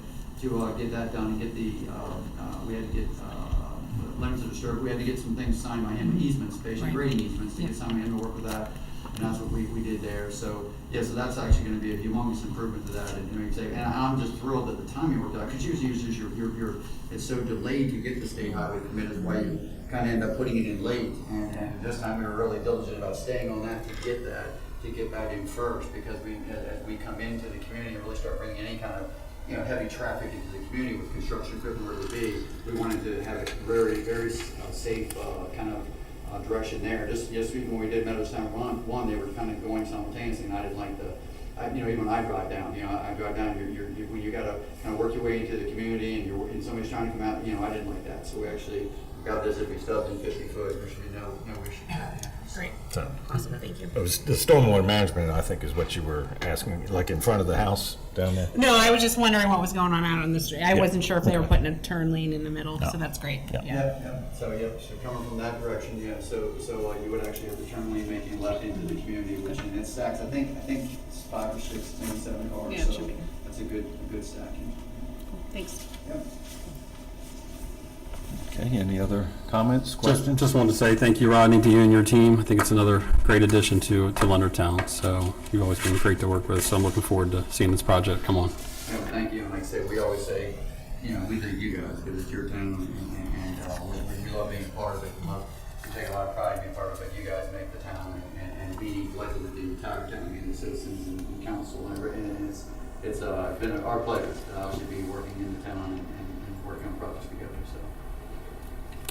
get that done and get we had to get limits of disturbance. We had to get some things signed by him, easements, basically grading easements, to get signed by him to work with that. And that's what we did there. So so that's actually going to be a humongous improvement to that. And I'm just thrilled that the timing worked out, because usually it's just it's so delayed to get the state highway permit, is why you kind of end up putting it in late. And this time we were really diligent about staying on that to get that in first, because as we come into the community and really start bringing any kind of heavy traffic into the community with construction equipment where it would be, we wanted to have a very, very safe kind of direction there. Just even when we did Meadows Town 1, they were kind of going simultaneously, and I didn't like even when I drive down, when you got to kind of work your way into the community and somebody's trying to come out, I didn't like that. So we actually got this, if we stubbed in 50 foot, which we know we should have. Great. So, Awesome, thank you. it was the stormwater management, I think, is what you were asking, like in front of the house down there? No, I was just wondering what was going on out on the street. I wasn't sure if they were putting a turn lane in the middle, so that's great. So coming from that direction, so you would actually have the turn lane making left into the community, which in its stacks, I think it's 5 or 6, maybe 7 cars. Yeah, it should be. That's a good stacking. Thanks. Yep. Okay, any other comments, questions? Just wanted to say thank you, Rodney, to you and your team. I think it's another great addition to Leonardtown. So you've always been great to work with. So I'm looking forward to seeing this project come on. Thank you. And like I say, we always say, we thank you guys because it's your town, and we love being a part of it. We take a lot of pride in being part of it. You guys make the town and we collectively the entire town and the citizens and council and it's been our pleasure to be working in the town and working on projects together. So.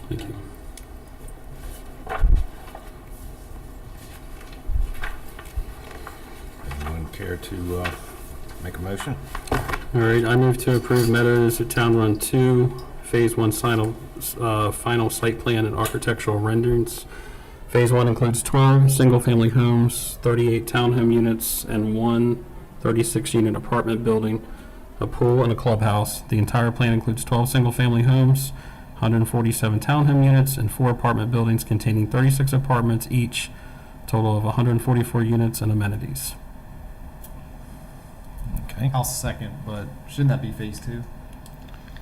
Thank you. Anyone care to make a motion? All right, I move to approve Meadows at Town Run 2, Phase 1 final site plan and architectural renderings. Phase 1 includes 12 single-family homes, 38 townhome units, and 1 36-unit apartment building, a pool, and a clubhouse. The entire plan includes 12 single-family homes, 147 townhome units, and 4 apartment buildings containing 36 apartments each, total of 144 units and amenities. Okay. I'll second, but shouldn't that be phase 2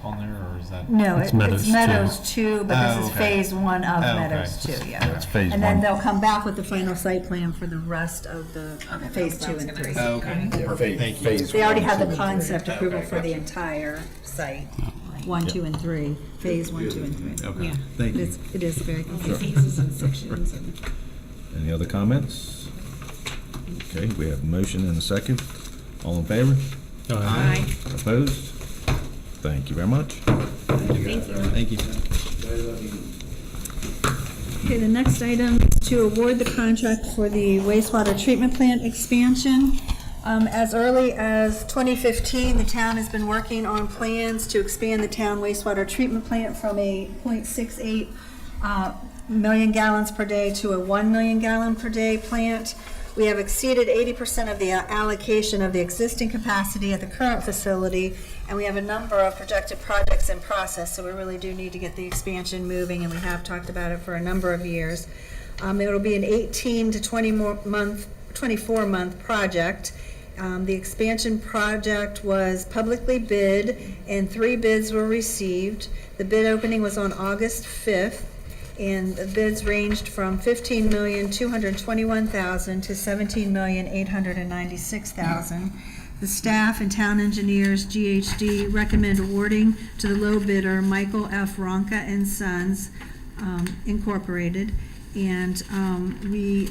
on there, or is that? No, It's it's Meadows Meadows 2, but Oh, this is okay. phase 1 of Oh, okay. Meadows 2, yeah. That's phase And then 1. they'll come back with the final site plan for the rest of the phase 2 and 3. Oh, okay. Perfect. Thank you. Phase They already 1, have 2, the and 3. concept approval Okay, for the gotcha. entire site, 1, 2, and 3, phase 1, 2, and 3. Okay. Yeah. Thank you. It is very confusing. Phases and sections and. Any other comments? Okay, we have a motion and a second. All in favor? Aye. Opposed? Thank you very much. Thank you. Okay, the next item is to award the contract for the wastewater treatment plant expansion. As early as 2015, the town has been working on plans to expand the town wastewater treatment plant from a 0.68 million gallons per day to a 1 million gallon per day plant. We have exceeded 80% of the allocation of the existing capacity at the current facility, and we have a number of projected projects in process, so we really do need to get the expansion moving, and we have talked about it for a number of years. It will be an 18 to 24-month project. The expansion project was publicly bid, and 3 bids were received. The bid opening was on August 5th, and the bids ranged from $15,221,000 to $17,896,000. The staff and town engineers, GHD, recommend awarding to the low bidder, Michael F. Ronca and Sons, Incorporated. And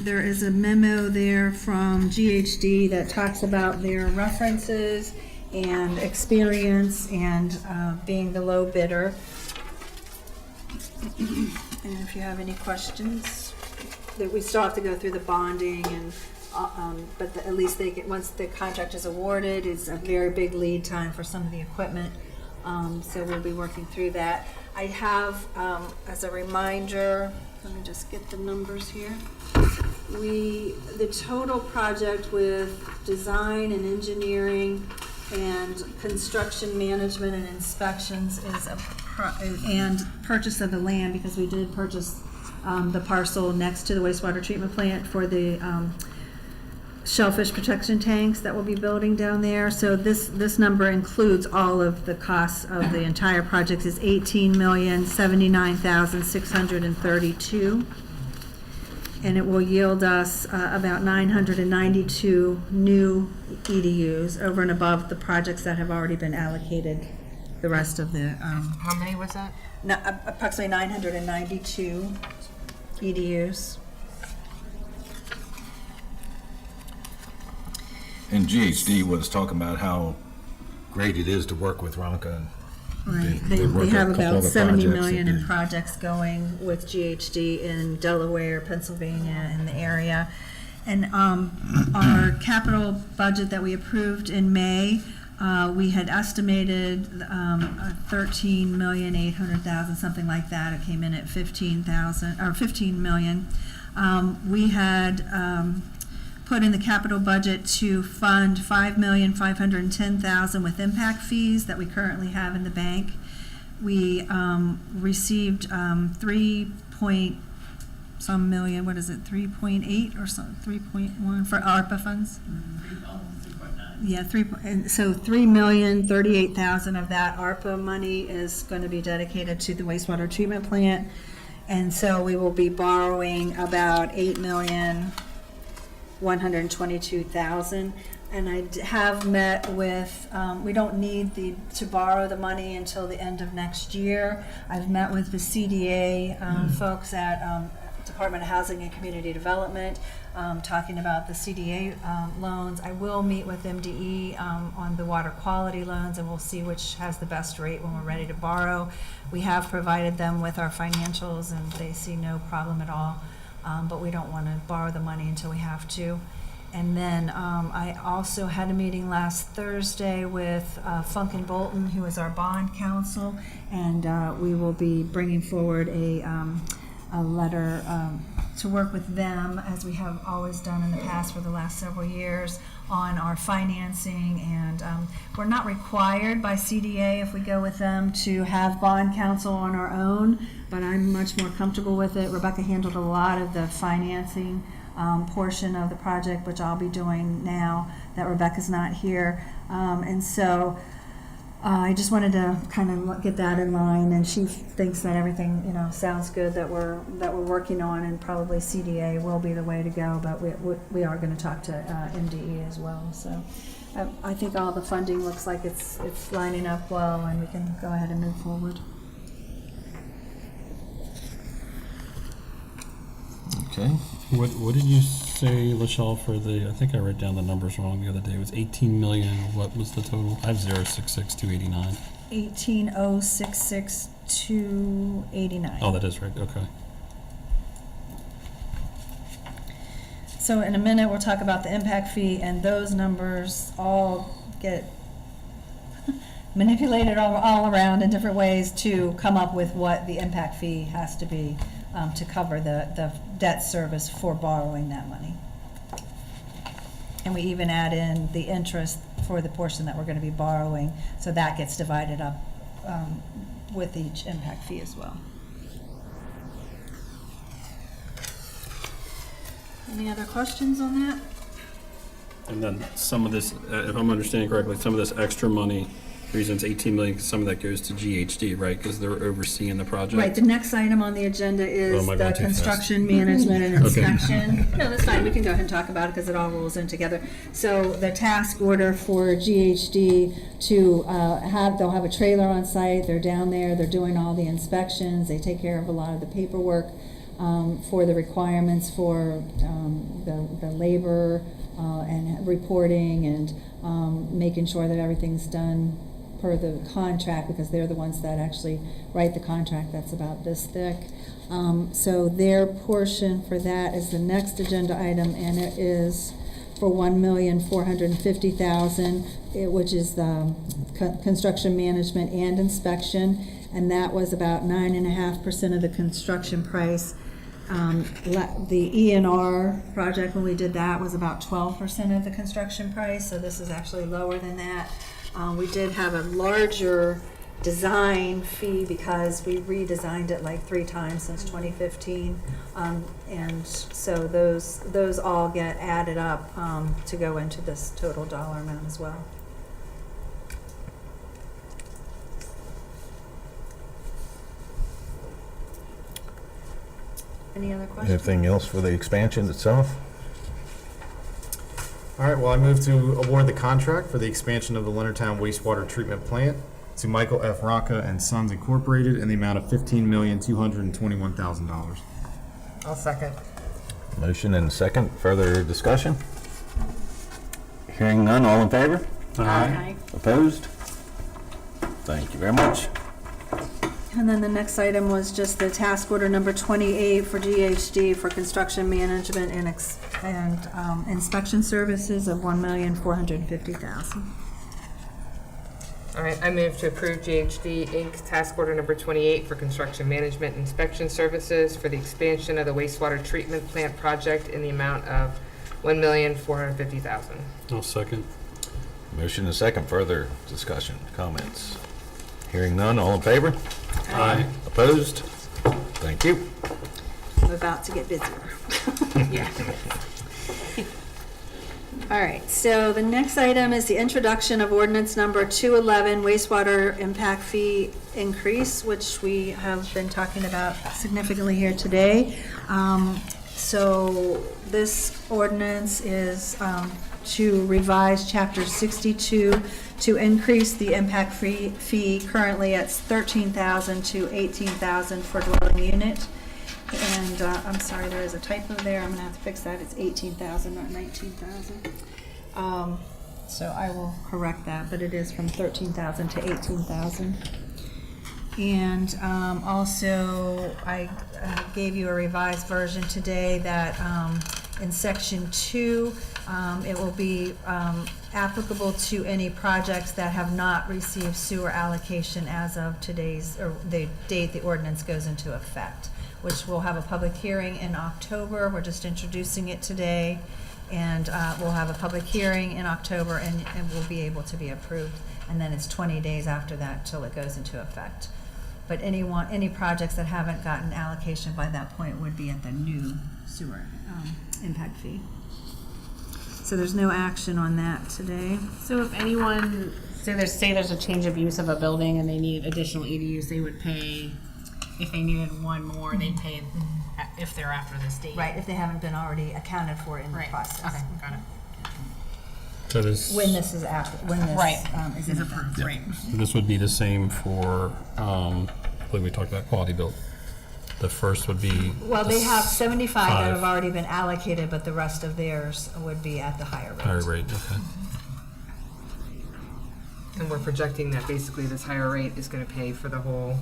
there is a memo there from GHD that talks about their references and experience and being the low bidder. And if you have any questions, that we still have to go through the bonding and but at least they get, once the contract is awarded, it's a very big lead time for some of the equipment. So we'll be working through that. I have, as a reminder, let me just get the numbers here. The total project with design and engineering and construction management and inspections is and purchase of the land, because we did purchase the parcel next to the wastewater treatment plant for the shellfish protection tanks that we'll be building down there. So this number includes all of the costs of the entire project, is $18,079,632, and it will yield us about 992 new EDUs over and above the projects that have already been allocated. The rest of the How many was that? approximately 992 EDUs. And GHD was talking about how great it is to work with Ronca. Right, They they work have a couple about other 70 projects million that in they- projects going with GHD in Delaware, Pennsylvania, in the area. And our capital budget that we approved in May, we had estimated $13,800,000, something like that. It came in at 15,000 or 15 million. We had put in the capital budget to fund $5,510,000 with impact fees that we currently have in the bank. We received 3.some million, what is it, 3.8 or so, 3.1 for ARPA funds? Yeah, so $3,038,000 of that ARPA money is going to be dedicated to the wastewater treatment plant, and so we will be borrowing about $8,122,000. And I have met with, we don't need to borrow the money until the end of next year. I've met with the CDA folks at Department of Housing and Community Development, talking about the CDA loans. I will meet with MDE on the water quality loans, and we'll see which has the best rate when we're ready to borrow. We have provided them with our financials, and they see no problem at all, but we don't want to borrow the money until we have to. And then I also had a meeting last Thursday with Funk and Bolton, who is our bond counsel, and we will be bringing forward a letter to work with them, as we have always done in the past for the last several years, on our financing. And we're not required by CDA, if we go with them, to have bond counsel on our own, but I'm much more comfortable with it. Rebecca handled a lot of the financing portion of the project, which I'll be doing now that Rebecca's not here. And so I just wanted to kind of get that in line, and she thinks that everything, sounds good that we're working on, and probably CDA will be the way to go, but we are going to talk to MDE as well. So I think all the funding looks like it's lining up well, and we can go ahead and move forward. Okay. What did you say, Laschelle, for the, I think I wrote down the numbers wrong the other day, it was 18 million, what was the total? I have 066,289. 18,066,289. Oh, that is right, okay. So in a minute, we'll talk about the impact fee, and those numbers all get manipulated all around in different ways to come up with what the impact fee has to be to cover the debt service for borrowing that money. And we even add in the interest for the portion that we're going to be borrowing, so that gets divided up with each impact fee as well. Any other questions on that? And then some of this, if I'm understanding correctly, some of this extra money, the reason it's 18 million, some of that goes to GHD, right? Because they're overseeing the project. Right, the next item on the agenda is am I the going too fast? construction management and Okay. inspection. No, that's fine, we can go ahead and talk about it because it all rolls in together. So the task order for GHD to they'll have a trailer on site, they're down there, they're doing all the inspections, they take care of a lot of the paperwork for the requirements for the labor and reporting and making sure that everything's done per the contract, because they're the ones that actually write the contract that's about this thick. So their portion for that is the next agenda item, and it is for $1,450,000, which is the construction management and inspection, and that was about 9.5% of the construction price. The ENR project, when we did that, was about 12% of the construction price, so this is actually lower than that. We did have a larger design fee because we redesigned it like 3 times since 2015. And so those all get added up to go into this total dollar amount as well. Any other questions? Anything else for the expansion itself? All right, well, I move to award the contract for the expansion of the Leonardtown Wastewater Treatment Plant to Michael F. Rocca and Sons Incorporated in the amount of $15,221,000. I'll second. Motion and second. Further discussion? Hearing none, all in favor? Aye. Opposed? Thank you very much. And then the next item was just the task order number 28 for GHD for construction management and inspection services of $1,450,000. All right, I move to approve GHD Inc. Task Order Number 28 for Construction Management Inspection Services for the expansion of the wastewater treatment plant project in the amount of $1,450,000. I'll second. Motion and second. Further discussion, comments? Hearing none, all in favor? Aye. Opposed? Thank you. I'm about to get busier. Yeah. All right, so the next item is the introduction of ordinance number 211, wastewater impact fee increase, which we have been talking about significantly here today. So this ordinance is to revise Chapter 62 to increase the impact fee. Currently it's $13,000 to $18,000 for dwelling unit. And I'm sorry, there is a typo there. I'm going to have to fix that. It's 18,000, not 19,000. So I will correct that, but it is from 13,000 to 18,000. And also, I gave you a revised version today that in Section 2, it will be applicable to any projects that have not received sewer allocation as of today's, or the date the ordinance goes into effect, which we'll have a public hearing in October. We're just introducing it today, and we'll have a public hearing in October, and will be able to be approved. And then it's 20 days after that till it goes into effect. But any projects that haven't gotten allocation by that point would be at the new sewer impact fee. So there's no action on that today. So if anyone, say there's a change of use of a building and they need additional ADUs, they would pay, if they needed one more, they'd pay if they're after this date. Right, if they haven't been already accounted for in the process. Okay, got it. So this, When this is after, when this is in effect. Approved, right. this would be the same for, I believe we talked about quality built. The first would be. Well, they have 75 that five. have already been allocated, but the rest of theirs would be at the higher rate. Higher rate, okay. And we're projecting that basically this higher rate is going to pay for the whole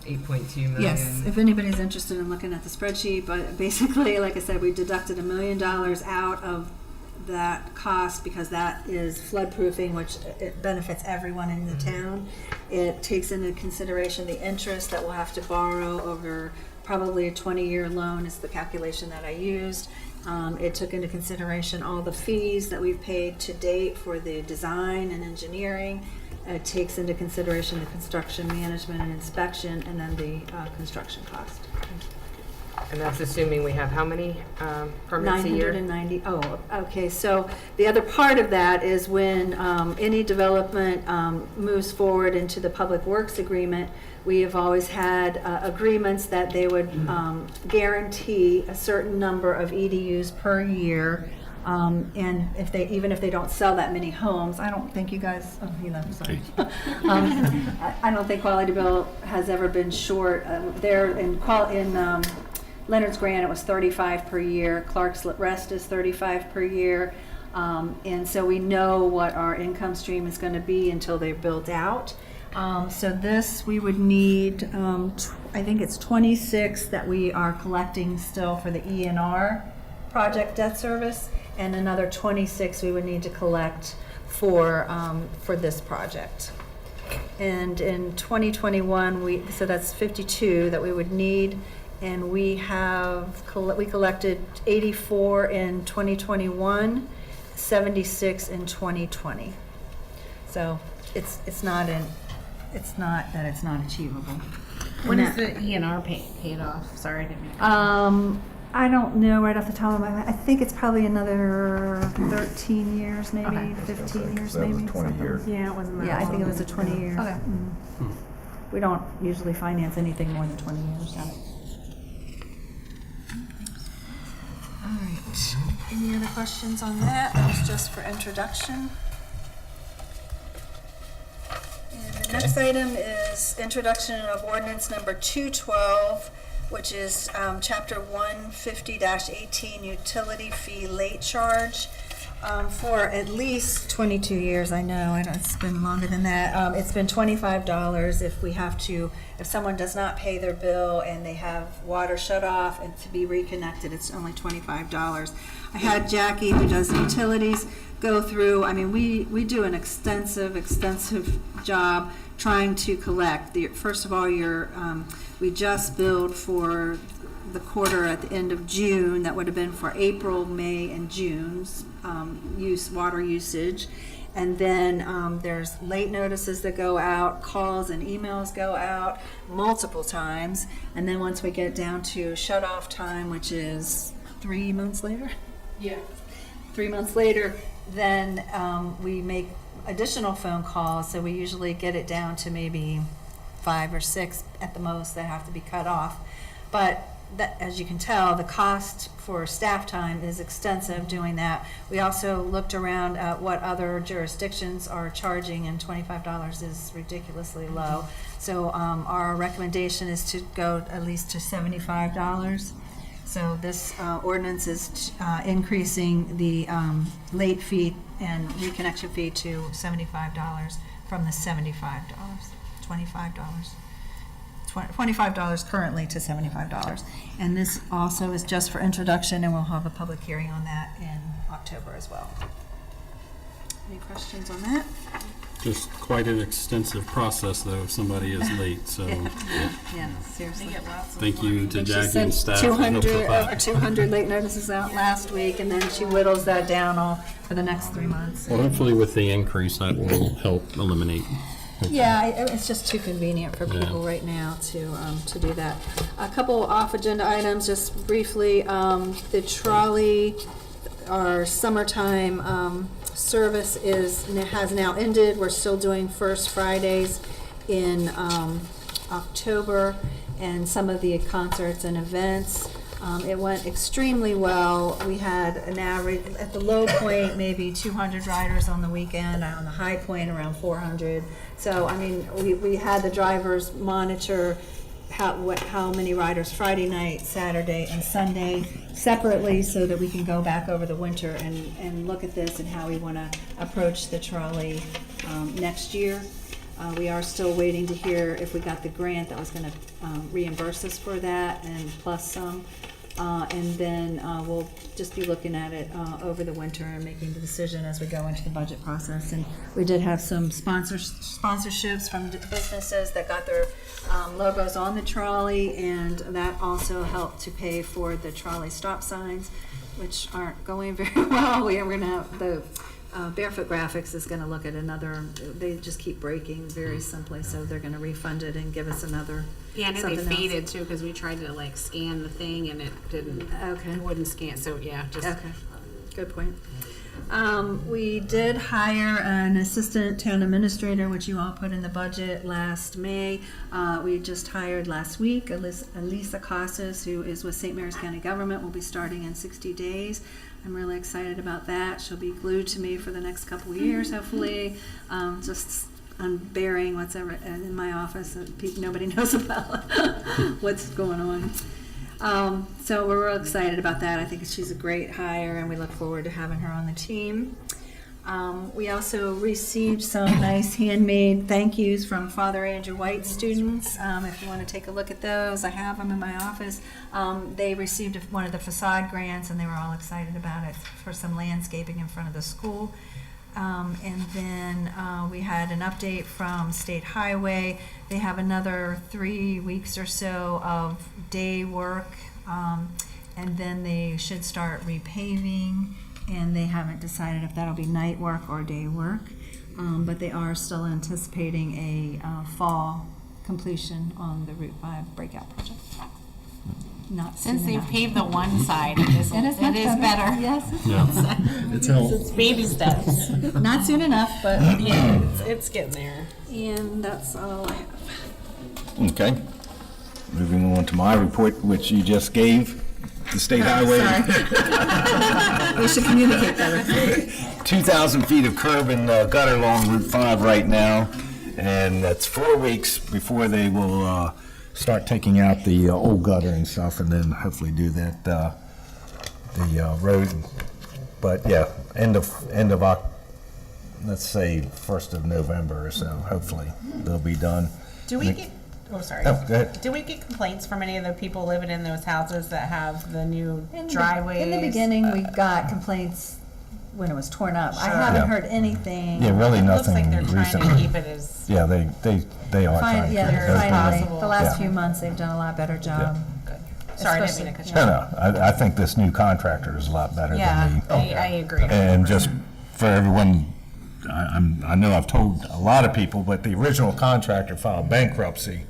8.2 million. Yes, if anybody's interested in looking at the spreadsheet, but basically, like I said, we deducted $1 million out of that cost because that is flood proofing, which it benefits everyone in the town. It takes into consideration the interest that we'll have to borrow over probably a 20-year loan is the calculation that I used. It took into consideration all the fees that we've paid to date for the design and engineering. It takes into consideration the construction management and inspection, and then the construction cost. And that's assuming we have how many permits a year? 990, oh, okay, so the other part of that is when any development moves forward into the Public Works Agreement, we have always had agreements that they would guarantee a certain number of EDUs per year. And even if they don't sell that many homes, I don't think you guys, oh, he left, sorry. I don't think Quality Bill has ever been short. There in Leonard's Grant, it was 35 per year. Clark's Rest is 35 per year. And so we know what our income stream is going to be until they're built out. So this, we would need, I think it's 26 that we are collecting still for the ENR project debt service, and another 26 we would need to collect for this project. And in 2021, so that's 52 that we would need, and we collected 84 in 2021, 76 in 2020. So it's not that it's not achievable. When is the ENR paid off? Sorry, I didn't mean to. I don't know right off the top of my head. I think it's probably another 13 years, maybe, Okay. 15 years, That was maybe. 20 years. Yeah, it wasn't that Yeah, I think it long. was a 20 years. Okay. We don't usually finance anything more than 20 years. All right. Any other questions on that? That was just for introduction. And the next item is introduction of ordinance number 212, which is chapter 150-18 utility fee late charge. For at least 22 years, I know it's been longer than that. It's been $25 if someone does not pay their bill and they have water shut off and to be reconnected, it's only $25. I had Jackie, who does the utilities, go through, we do an extensive job trying to collect. First of all, we just billed for the quarter at the end of June. That would have been for April, May, and June's water usage. And then there's late notices that go out, calls and emails go out multiple times. And then once we get down to shut-off time, which is 3 months later? Yeah. 3 months later, then we make additional phone calls. So we usually get it down to maybe 5 or 6 at the most that have to be cut off. But that, as you can tell, the cost for staff time is extensive doing that. We also looked around at what other jurisdictions are charging, and $25 is ridiculously low. So our recommendation is to go at least to $75. So this ordinance is increasing the late fee and reconnection fee to $75 from the $75, $25. $25 currently to $75. And this also is just for introduction, and we'll have a public hearing on that in October as well. Any questions on that? Just quite an extensive process, though, if somebody is late, so Yeah, seriously. thank you to She Jackie and sent staff. 200, over 200 late notices out last week, and then she whittles that down all for the next 3 months. Well, hopefully with the increase, that will help eliminate. Yeah, it's just too convenient for people right now to do that. A couple off-agenda items, just briefly. The trolley, our summertime service has now ended. We're still doing first Fridays in October, and some of the concerts and events. It went extremely well. We had an average, at the low point, maybe 200 riders on the weekend, on the high point around 400. So, we had the drivers monitor how many riders Friday night, Saturday, and Sunday separately, so that we can go back over the winter and look at this and how we want to approach the trolley next year. We are still waiting to hear if we got the grant that was going to reimburse us for that, and plus some. And then we'll just be looking at it over the winter and making the decision as we go into the budget process. And we did have some sponsorships from businesses that got their logos on the trolley, and that also helped to pay for the trolley stop signs, which aren't going very well. We are going to have the Barefoot Graphics is gonna look at another, they just keep breaking very simply, so they're gonna refund it and give us another, Yeah, I know they something else. faded too, because we tried to like scan the thing and it didn't, Okay. it wouldn't scan, so yeah, just. Okay, good point. We did hire an assistant town administrator, which you all put in the budget last May. We just hired last week, Elisa Casas, who is with St. Mary's County Government, will be starting in 60 days. I'm really excited about that. She'll be glued to me for the next couple of years, hopefully. Just unbearing what's ever in my office that nobody knows about what's going on. So we're real excited about that. I think she's a great hire, and we look forward to having her on the team. We also received some nice handmade thank yous from Father Andrew White students. If you want to take a look at those, I have them in my office. They received one of the facade grants, and they were all excited about it for some landscaping in front of the school. And then we had an update from State Highway. They have another 3 weeks or so of day work, and then they should start repaving, and they haven't decided if that'll be night work or day work. But they are still anticipating a fall completion on the Route 5 breakout project. Not Since soon they've enough. paved the one side, it is much better. Yes, It's helped. It's baby steps. not soon enough, but Yeah, it's getting there. and that's all I have. Okay. Moving on to my report, which you just gave, the state highway. We should communicate better. 2,000 feet of curb and gutter along Route 5 right now, and that's 4 weeks before they will start taking out the old gutter and stuff, and then hopefully do that, the road. But yeah, let's say 1st of November or so, hopefully they'll be done. Do we get, oh, sorry. Oh, go ahead. Do we get complaints from any of the people living in those houses that have the new driveways? In the beginning, we got complaints when it was torn up. I haven't Yeah. heard anything. Yeah, really It looks like nothing they're trying to recently. keep it as, Yeah, they are trying to. Yeah, keep they're it finally, possible. the last Yeah. few months, they've done a lot better job. good. Sorry, I didn't mean to cut you No, off. no, I think this new contractor is a lot better Yeah, than the. I agree. And just for everyone, I know I've told a lot of people, but the original contractor filed bankruptcy,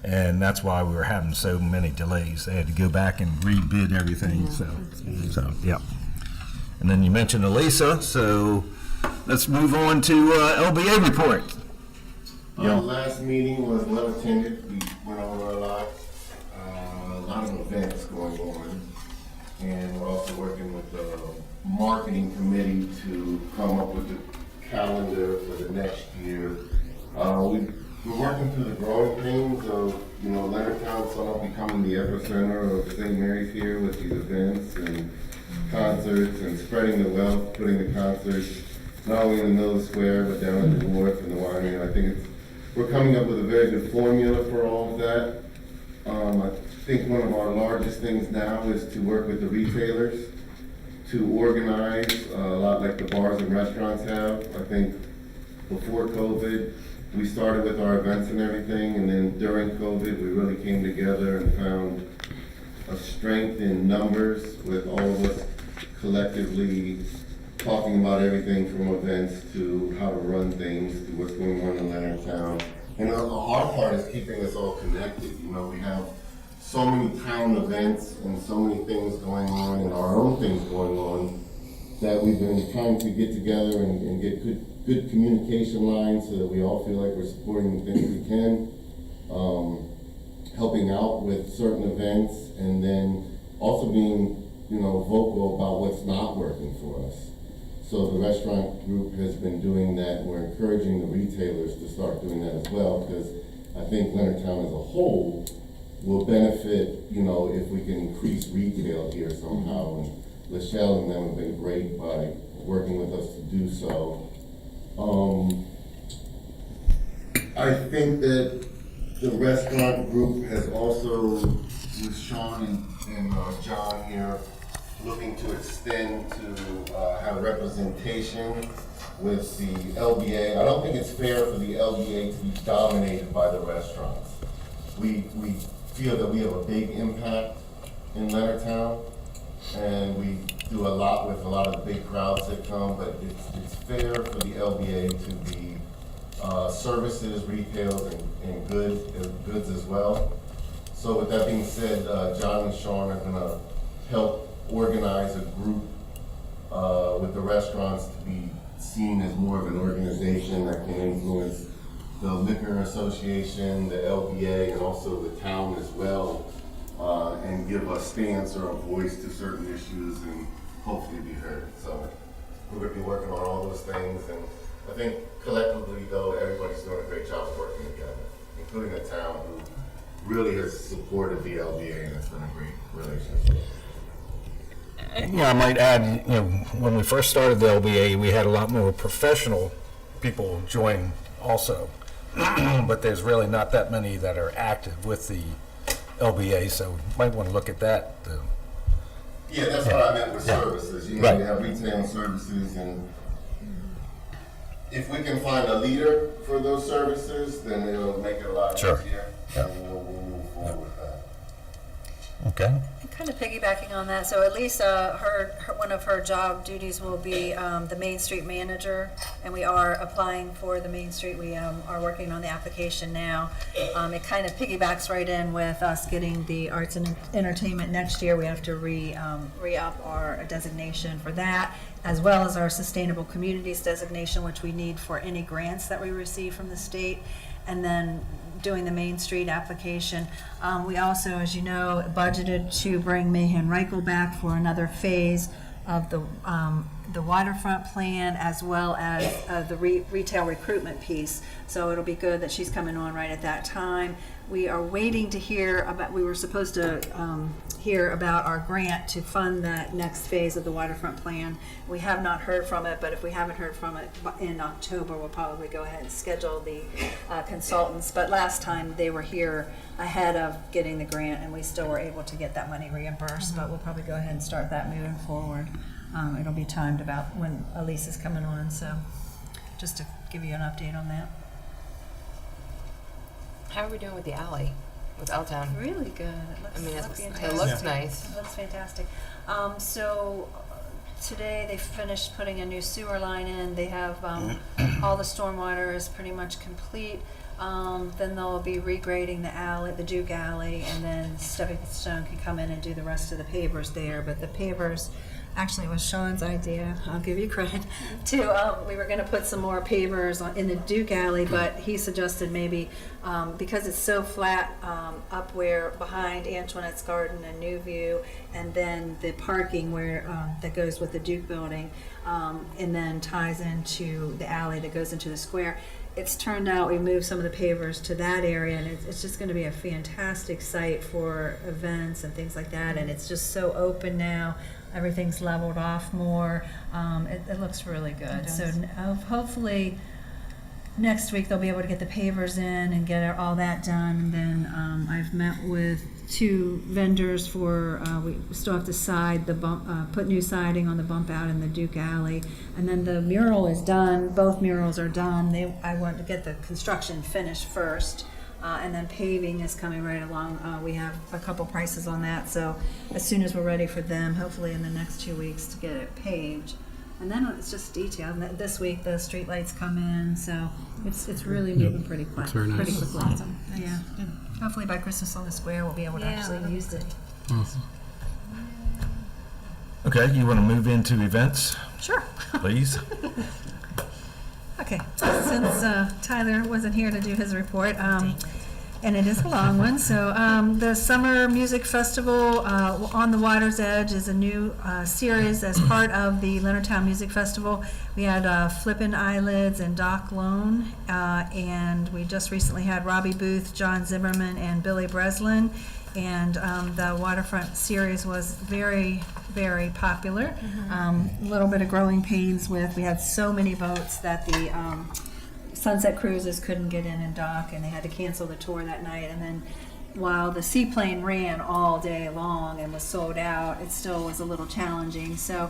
and that's why we were having so many delays. They had to go back and rebid everything, so, yeah. And then you mentioned Elisa, so let's move on to LBA report. Our last meeting was well attended. We went over a lot of events going on. And we're also working with the marketing committee to come up with a calendar for the next year. We're working through the growing pains of, Leonardtown somewhat becoming the epicenter of St. Mary's here with these events and concerts and spreading the wealth, putting the concerts not only in the Middle Square, but down at the Wharf and the winery. I think we're coming up with a very good formula for all of that. I think one of our largest things now is to work with the retailers to organize a lot like the bars and restaurants have. I think before COVID, we started with our events and everything, and then during COVID, we really came together and found a strength in numbers with all of us collectively talking about everything from events to how to run things to what's going on in Leonardtown. And the hard part is keeping us all connected. We have so many town events and so many things going on and our own things going on that we've been trying to get together and get good communication lines so that we all feel like we're supporting the things we can, helping out with certain events, and then also being, vocal about what's not working for us. So the restaurant group has been doing that. We're encouraging the retailers to start doing that as well, because I think Leonardtown as a whole will benefit, if we can increase retail here somehow. And Laschelle and them have been great by working with us to do so. I think that the restaurant group has also, with Sean and John here, looking to extend to have representation with the LBA. I don't think it's fair for the LBA to be dominated by the restaurants. We feel that we have a big impact in Leonardtown, and we do a lot with a lot of the big crowds that come, but it's fair for the LBA to be services, retail, and goods as well. So with that being said, John and Sean are gonna help organize a group with the restaurants to be seen as more of an organization that can influence the Liquor Association, the LBA, and also the town as well, and give a stance or a voice to certain issues and hopefully be heard. So we're gonna be working on all those things, and I think collectively though, everybody's doing a great job of working together, including the town who really has supported the LBA, and it's been a great relationship. Yeah, I might add, when we first started the LBA, we had a lot more professional people join also. But there's really not that many that are active with the LBA, so you might want to look at that. Yeah, that's what I meant with services. You Right. have retail and services, and if we can find a leader for those services, then it'll make it a lot Sure. easier. And we'll move forward with that. Okay. And kind of piggybacking on that, so at least one of her job duties will be the Main Street manager, and we are applying for the Main Street. We are working on the application now. It kind of piggybacks right in with us getting the arts and entertainment next year. We have to re-up our designation for that, as well as our sustainable communities designation, which we need for any grants that we receive from the state, and then doing the Main Street application. We also, as you know, budgeted to bring Mayhem and Rachael back for another phase of the waterfront plan, as well as the retail recruitment piece. So it'll be good that she's coming on right at that time. We are waiting to hear about, we were supposed to hear about our grant to fund that next phase of the waterfront plan. We have not heard from it, but if we haven't heard from it in October, we'll probably go ahead and schedule the consultants. But last time they were here ahead of getting the grant, and we still were able to get that money reimbursed, but we'll probably go ahead and start that moving forward. It'll be timed about when Elise is coming on, so just to give you an update on that. How are we doing with the alley with L-Town? Really good. It looks fantastic. It looks nice. It looks fantastic. So today they finished putting a new sewer line in. They have all the stormwater is pretty much complete. Then they'll be regrading the alley, the Duke Alley, and then Stepping Stone can come in and do the rest of the pavers there. But the pavers, actually, it was Sean's idea. I'll give you credit. We were going to put some more pavers in the Duke Alley, but he suggested maybe because it's so flat up where behind Antoinette's Garden and New View, and then the parking where that goes with the Duke building, and then ties into the alley that goes into the square. It's turned out we moved some of the pavers to that area, and it's just going to be a fantastic site for events and things like that. And it's just so open now. Everything's leveled off more. It looks really good. So hopefully next week they'll be able to get the pavers in and get all that done. And then I've met with 2 vendors for, we still have to side the bump, put new siding on the bump out in the Duke Alley. And then the mural is done. Both murals are done. I want to get the construction finished first. And then paving is coming right along. We have a couple prices on that. So as soon as we're ready for them, hopefully in the next 2 weeks to get it paved. And then it's just detail. And this week the street lights come in, so it's really moving pretty quick. Looks very nice. Pretty quickly. Awesome. Yeah. Hopefully by Christmas on the Square we'll be able to actually use it. Awesome. Okay, you want to move into events, Sure. please? Okay, since Tyler wasn't here to do his report, and it is a long one, so the Summer Music Festival on the Water's Edge is a new series as part of the Leonardtown Music Festival. We had Flippin' Eyelids and Doc Lone, and we just recently had Robbie Booth, John Zimmerman, and Billy Breslin. And the waterfront series was very, very popular. A little bit of growing pains with, we had so many boats that the Sunset Cruises couldn't get in and dock, and they had to cancel the tour that night. And then while the seaplane ran all day long and was sold out, it still was a little challenging. So,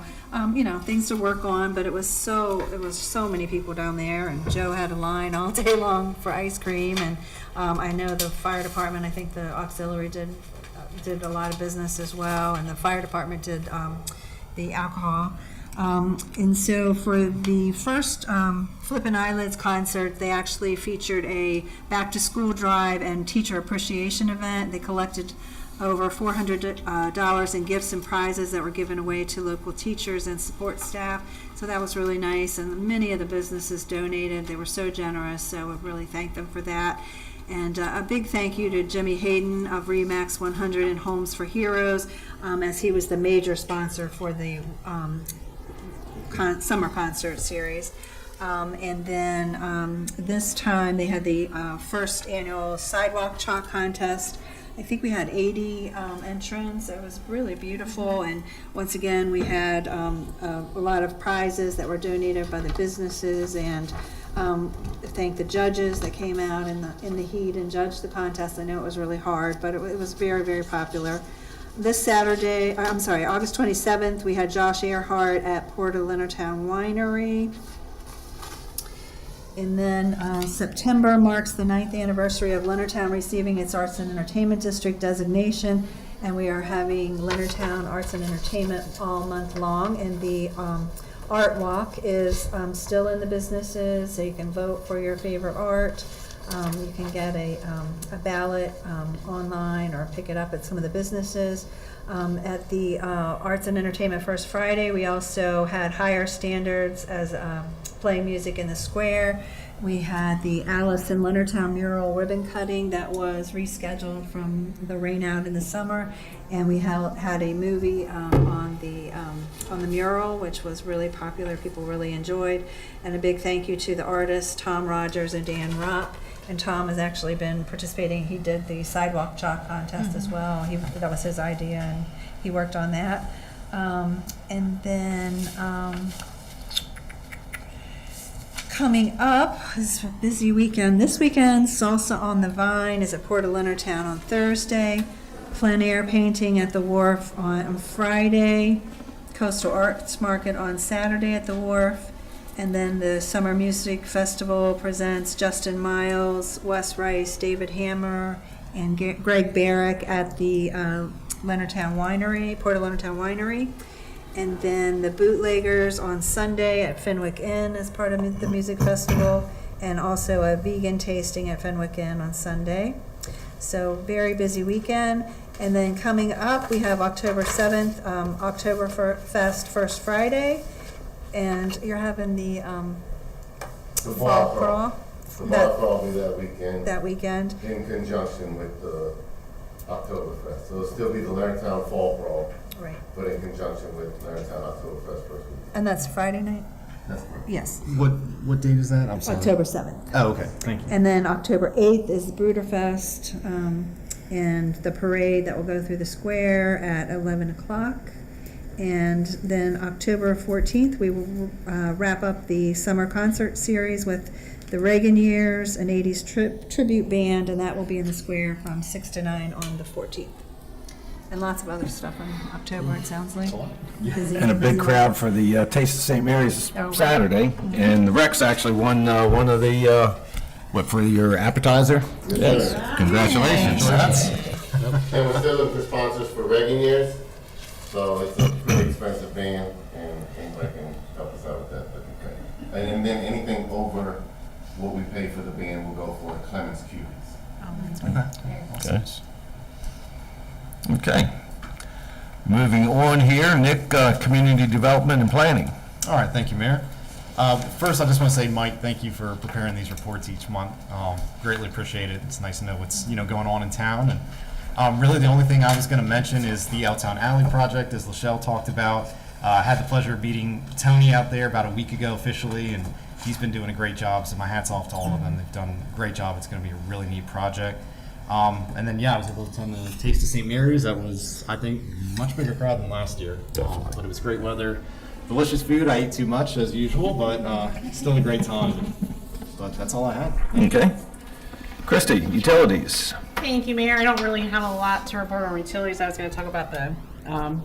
things to work on, but it was so many people down there, and Joe had a line all day long for ice cream. And I know the fire department, I think the auxiliary did a lot of business as well, and the fire department did the alcohol. And so for the first Flippin' Eyelids concert, they actually featured a back-to-school drive and teacher appreciation event. They collected over $400 in gifts and prizes that were given away to local teachers and support staff. So that was really nice, and many of the businesses donated. They were so generous, so we really thank them for that. And a big thank you to Jimmy Hayden of Remax 100 and Homes for Heroes, as he was the major sponsor for the summer concert series. And then this time they had the first annual sidewalk chalk contest. I think we had 80 entrants. It was really beautiful, and once again we had a lot of prizes that were donated by the businesses, and thank the judges that came out in the heat and judged the contest. I know it was really hard, but it was very, very popular. This Saturday, August 27th, we had Josh Earhart at Port of Leonardtown Winery. And then September marks the 9th anniversary of Leonardtown receiving its Arts and Entertainment District designation, and we are having Leonardtown Arts and Entertainment all month long. And the Art Walk is still in the businesses, so you can vote for your favorite art. You can get a ballot online or pick it up at some of the businesses. At the Arts and Entertainment First Friday, we also had Higher Standards as playing music in the square. We had the Alice in Leonardtown mural ribbon cutting that was rescheduled from the rain out in the summer, and we had a movie on the mural, which was really popular. People really enjoyed. And a big thank you to the artists Tom Rogers and Dan Ropp. And Tom has actually been participating. He did the sidewalk chalk contest as well. That was his idea, and he worked on that. And then coming up is a busy weekend. This weekend, Salsa on the Vine is at Port of Leonardtown on Thursday. Plein air painting at the Wharf on Friday. Coastal Arts Market on Saturday at the Wharf. And then the Summer Music Festival presents Justin Miles, Wes Rice, David Hammer, and Greg Barrick at the Leonardtown Winery, Port of Leonardtown Winery. And then the Bootleggers on Sunday at Fenwick Inn as part of the music festival, and also a vegan tasting at Fenwick Inn on Sunday. So very busy weekend. And then coming up, we have October 7th, Oktoberfest First Friday. And you're having the fall crawl. The bar crawl will be that weekend. In conjunction with the Oktoberfest. So it'll still be the Leonardtown Fall Crawl. Right. But in conjunction with Leonardtown Oktoberfest first week. And that's Friday night? That's correct. Yes. What date is that? I'm sorry. October 7th. Oh, okay. Thank you. And then October 8th is the Bruderfest, and the parade that will go through the square at 11 o'clock. And then October 14th, we will wrap up the summer concert series with the Reagan Years, an 80s tribute band, and that will be in the square from 6 to 9 on the 14th. And lots of other stuff in October, it sounds like. Busy, And a big busy. crowd for the Taste of St. Mary's Oh, right. Saturday. And the Rex actually won one of the, for your appetizer? Yes. Congratulations. And we're still looking for sponsors for Reagan Years. So it's a pretty expensive band, and anybody can help us out with that, that'd be great. And then anything over what we pay for the band will go for Clemens Cuties. Okay. Okay. Moving on here, Nick, Community Development and Planning. All right, thank you, Mayor. First, I just want to say, Mike, thank you for preparing these reports each month. Greatly appreciate it. It's nice to know what's going on in town. And really, the only thing I was going to mention is the L-Town Alley project, as Laschelle talked about. I had the pleasure of meeting Tony out there about a week ago officially, and he's been doing a great job. So my hat's off to all of them. They've done a great job. It's going to be a really neat project. And then, I was able to attend the Taste of St. Mary's. That was, I think, much bigger crowd than last year. But it was great weather. Delicious food. I ate too much as usual, but still a great time. But that's all I had. Okay. Christie, Utilities. Thank you, Mayor. I don't really have a lot to report on utilities. I was going to talk about the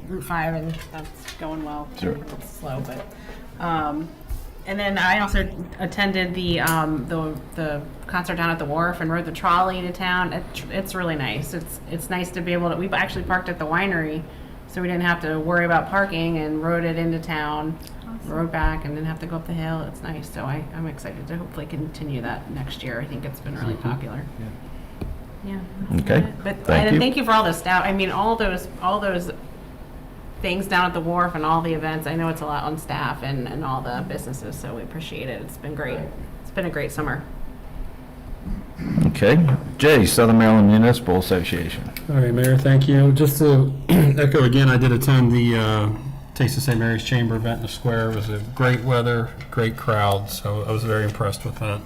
Route 5, and that's going well. Sure. It's slow, but and then I also attended the concert down at the Wharf and rode the trolley to town. It's really nice. It's nice to be able to. We've actually parked at the winery, so we didn't have to worry about parking and rode it into town, rode back, and didn't have to go up the hill. It's nice. So I'm excited to hopefully continue that next year. I think it's been really popular. Yeah. Okay. But Thank you. thank you for all the staff. I mean, all those things down at the wharf and all the events. I know it's a lot on staff and all the businesses, so we appreciate it. It's been great. It's been a great summer. Okay. Jay, Southern Maryland Municipal Association. All right, Mayor, thank you. Just to echo again, I did attend the Taste of St. Mary's Chamber event in the square. It was a great weather, great crowd, so I was very impressed with that.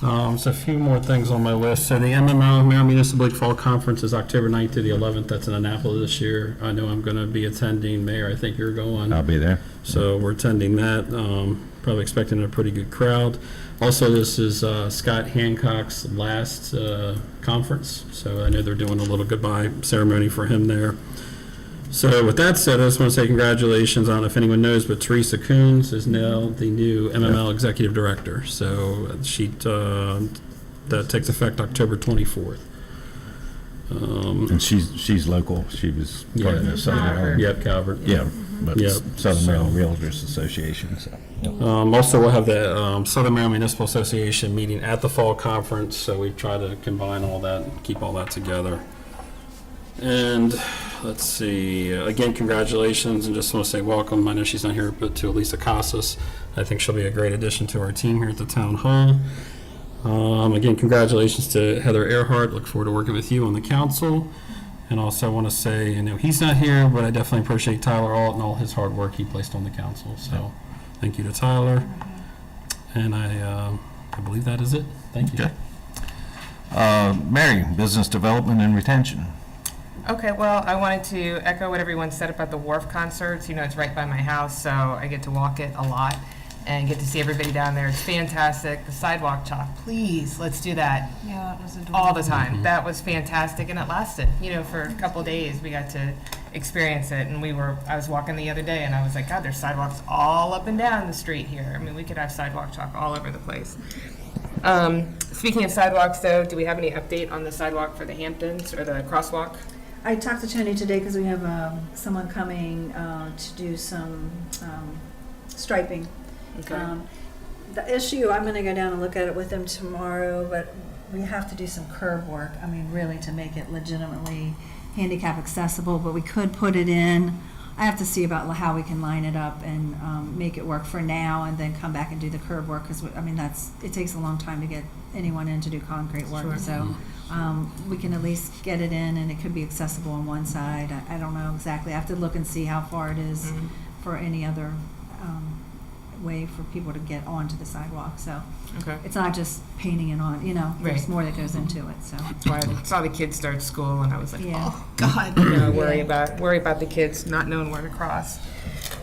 So a few more things on my list. So the MMO, Maryland Municipal League Fall Conference, is October 9th to the 11th. That's in Annapolis this year. I know I'm going to be attending. Mayor, I think you're going. I'll be there. So we're attending that. Probably expecting a pretty good crowd. Also, this is Scott Hancock's last conference, so I know they're doing a little goodbye ceremony for him there. So with that said, I just want to say congratulations. I don't know if anyone knows, but Teresa Coons is now the new MML Executive Director. So that takes effect October 24th. And she's local. She was part of the Southern Maryland. Yep, Calvert. Yeah, but Yep. Southern Maryland Realtors Association. So. Also, we'll have the Southern Maryland Municipal Association meeting at the fall conference, so we try to combine all that and keep all that together. And let's see, again, congratulations, and just want to say welcome. I know she's not here, but to Elisa Casas. I think she'll be a great addition to our team here at the town hall. Again, congratulations to Heather Earhart. Look forward to working with you on the council. And also want to say, I know he's not here, but I definitely appreciate Tyler Alt and all his hard work he placed on the council. So thank you to Tyler. And I believe that is it. Thank you. Okay. Mary, Business Development and Retention. Okay, well, I wanted to echo what everyone said about the Wharf concerts. You know, it's right by my house, so I get to walk it a lot and get to see everybody down there. It's fantastic. The sidewalk chalk, please, let's do that. Yeah, that was adorable. All the time. That was fantastic, and it lasted, you know, for a couple days. We got to experience it, and I was walking the other day, and I was like, God, there's sidewalks all up and down the street here. I mean, we could have sidewalk chalk all over the place. Speaking of sidewalks, though, do we have any update on the sidewalk for the Hamptons or the crosswalk? I talked to Tony today because we have someone coming to do some striping. Okay. The issue, I'm going to go down and look at it with them tomorrow, but we have to do some curb work. I mean, really, to make it legitimately handicap accessible, but we could put it in. I have to see about how we can line it up and make it work for now, and then come back and do the curb work, because I mean, it takes a long time to get anyone in to do concrete work. Sure. So we can at least get it in, and it could be accessible on one side. I don't know exactly. I have to look and see how far it is for any other way for people to get onto the sidewalk. So Okay. it's not just painting it on, you know, there's Right. more that goes into it. So That's why I saw the kids start school, and I was like, Yeah. oh, God, you know, worry about the kids not knowing where to cross.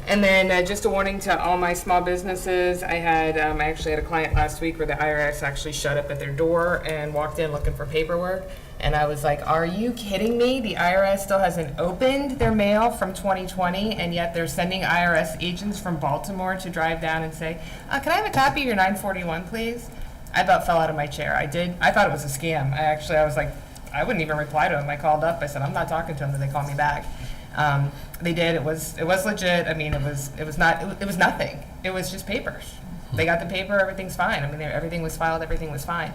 And then just a warning to all my small businesses. I actually had a client last week where the IRS actually shut up at their door and walked in looking for paperwork. And I was like, are you kidding me? The IRS still hasn't opened their mail from 2020, and yet they're sending IRS agents from Baltimore to drive down and say, can I have a copy of your 941, please? I about fell out of my chair. I thought it was a scam. I was like, I wouldn't even reply to them. I called up. I said, I'm not talking to them. Then they called me back. They did. It was legit. I mean, it was nothing. It was just papers. They got the paper. Everything's fine. I mean, everything was filed. Everything was fine.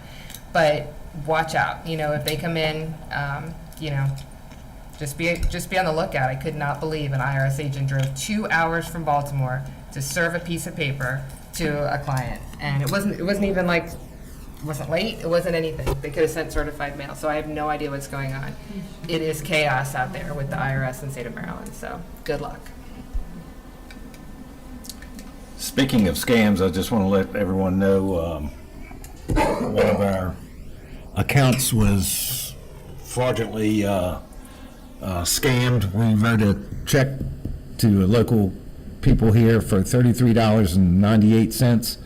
But watch out. You know, if they come in, you know, just be on the lookout. I could not believe an IRS agent drove 2 hours from Baltimore to serve a piece of paper to a client, and it wasn't even like. It wasn't late. It wasn't anything. They could have sent certified mail. So I have no idea what's going on. It is chaos out there with the IRS in the state of Maryland. So good luck. Speaking of scams, I just want to let everyone know one of our accounts was fraudulently scammed. We wrote a check to local people here for $33.98.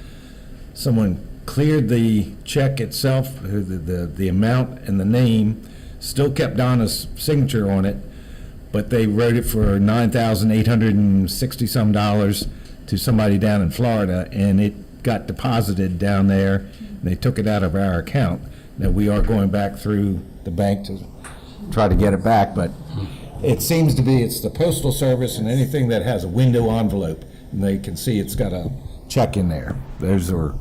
Someone cleared the check itself, the amount and the name, still kept Donna's signature on it, but they wrote it for $9,860 some to somebody down in Florida, and it got deposited down there, and they took it out of our account. Now, we are going back through the bank to try to get it back, but It seems to be, it's the postal service and anything that has a window envelope, and they can see it's got a check in there. Those are,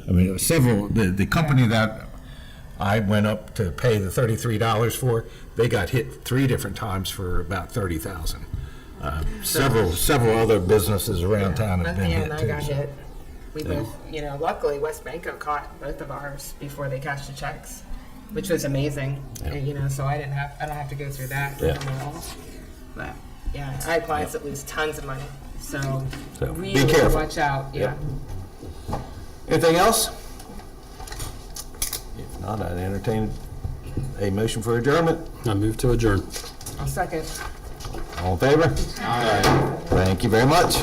I mean, it was several, the company that I went up to pay the $33 for, they got hit 3 different times for about $30,000. Several other businesses around town have been hit And I too. got so. hit. We both, luckily West Banco caught both of ours before they cashed the checks, which was amazing. And, so I don't have to go through that. Yeah. But yeah, I had clients that lose tons of money. So be really careful. watch out. Yeah. Anything else? If not, I'd entertain a motion for adjournment. I move to adjourn. I'll second. All in favor? Aye. Thank you very much.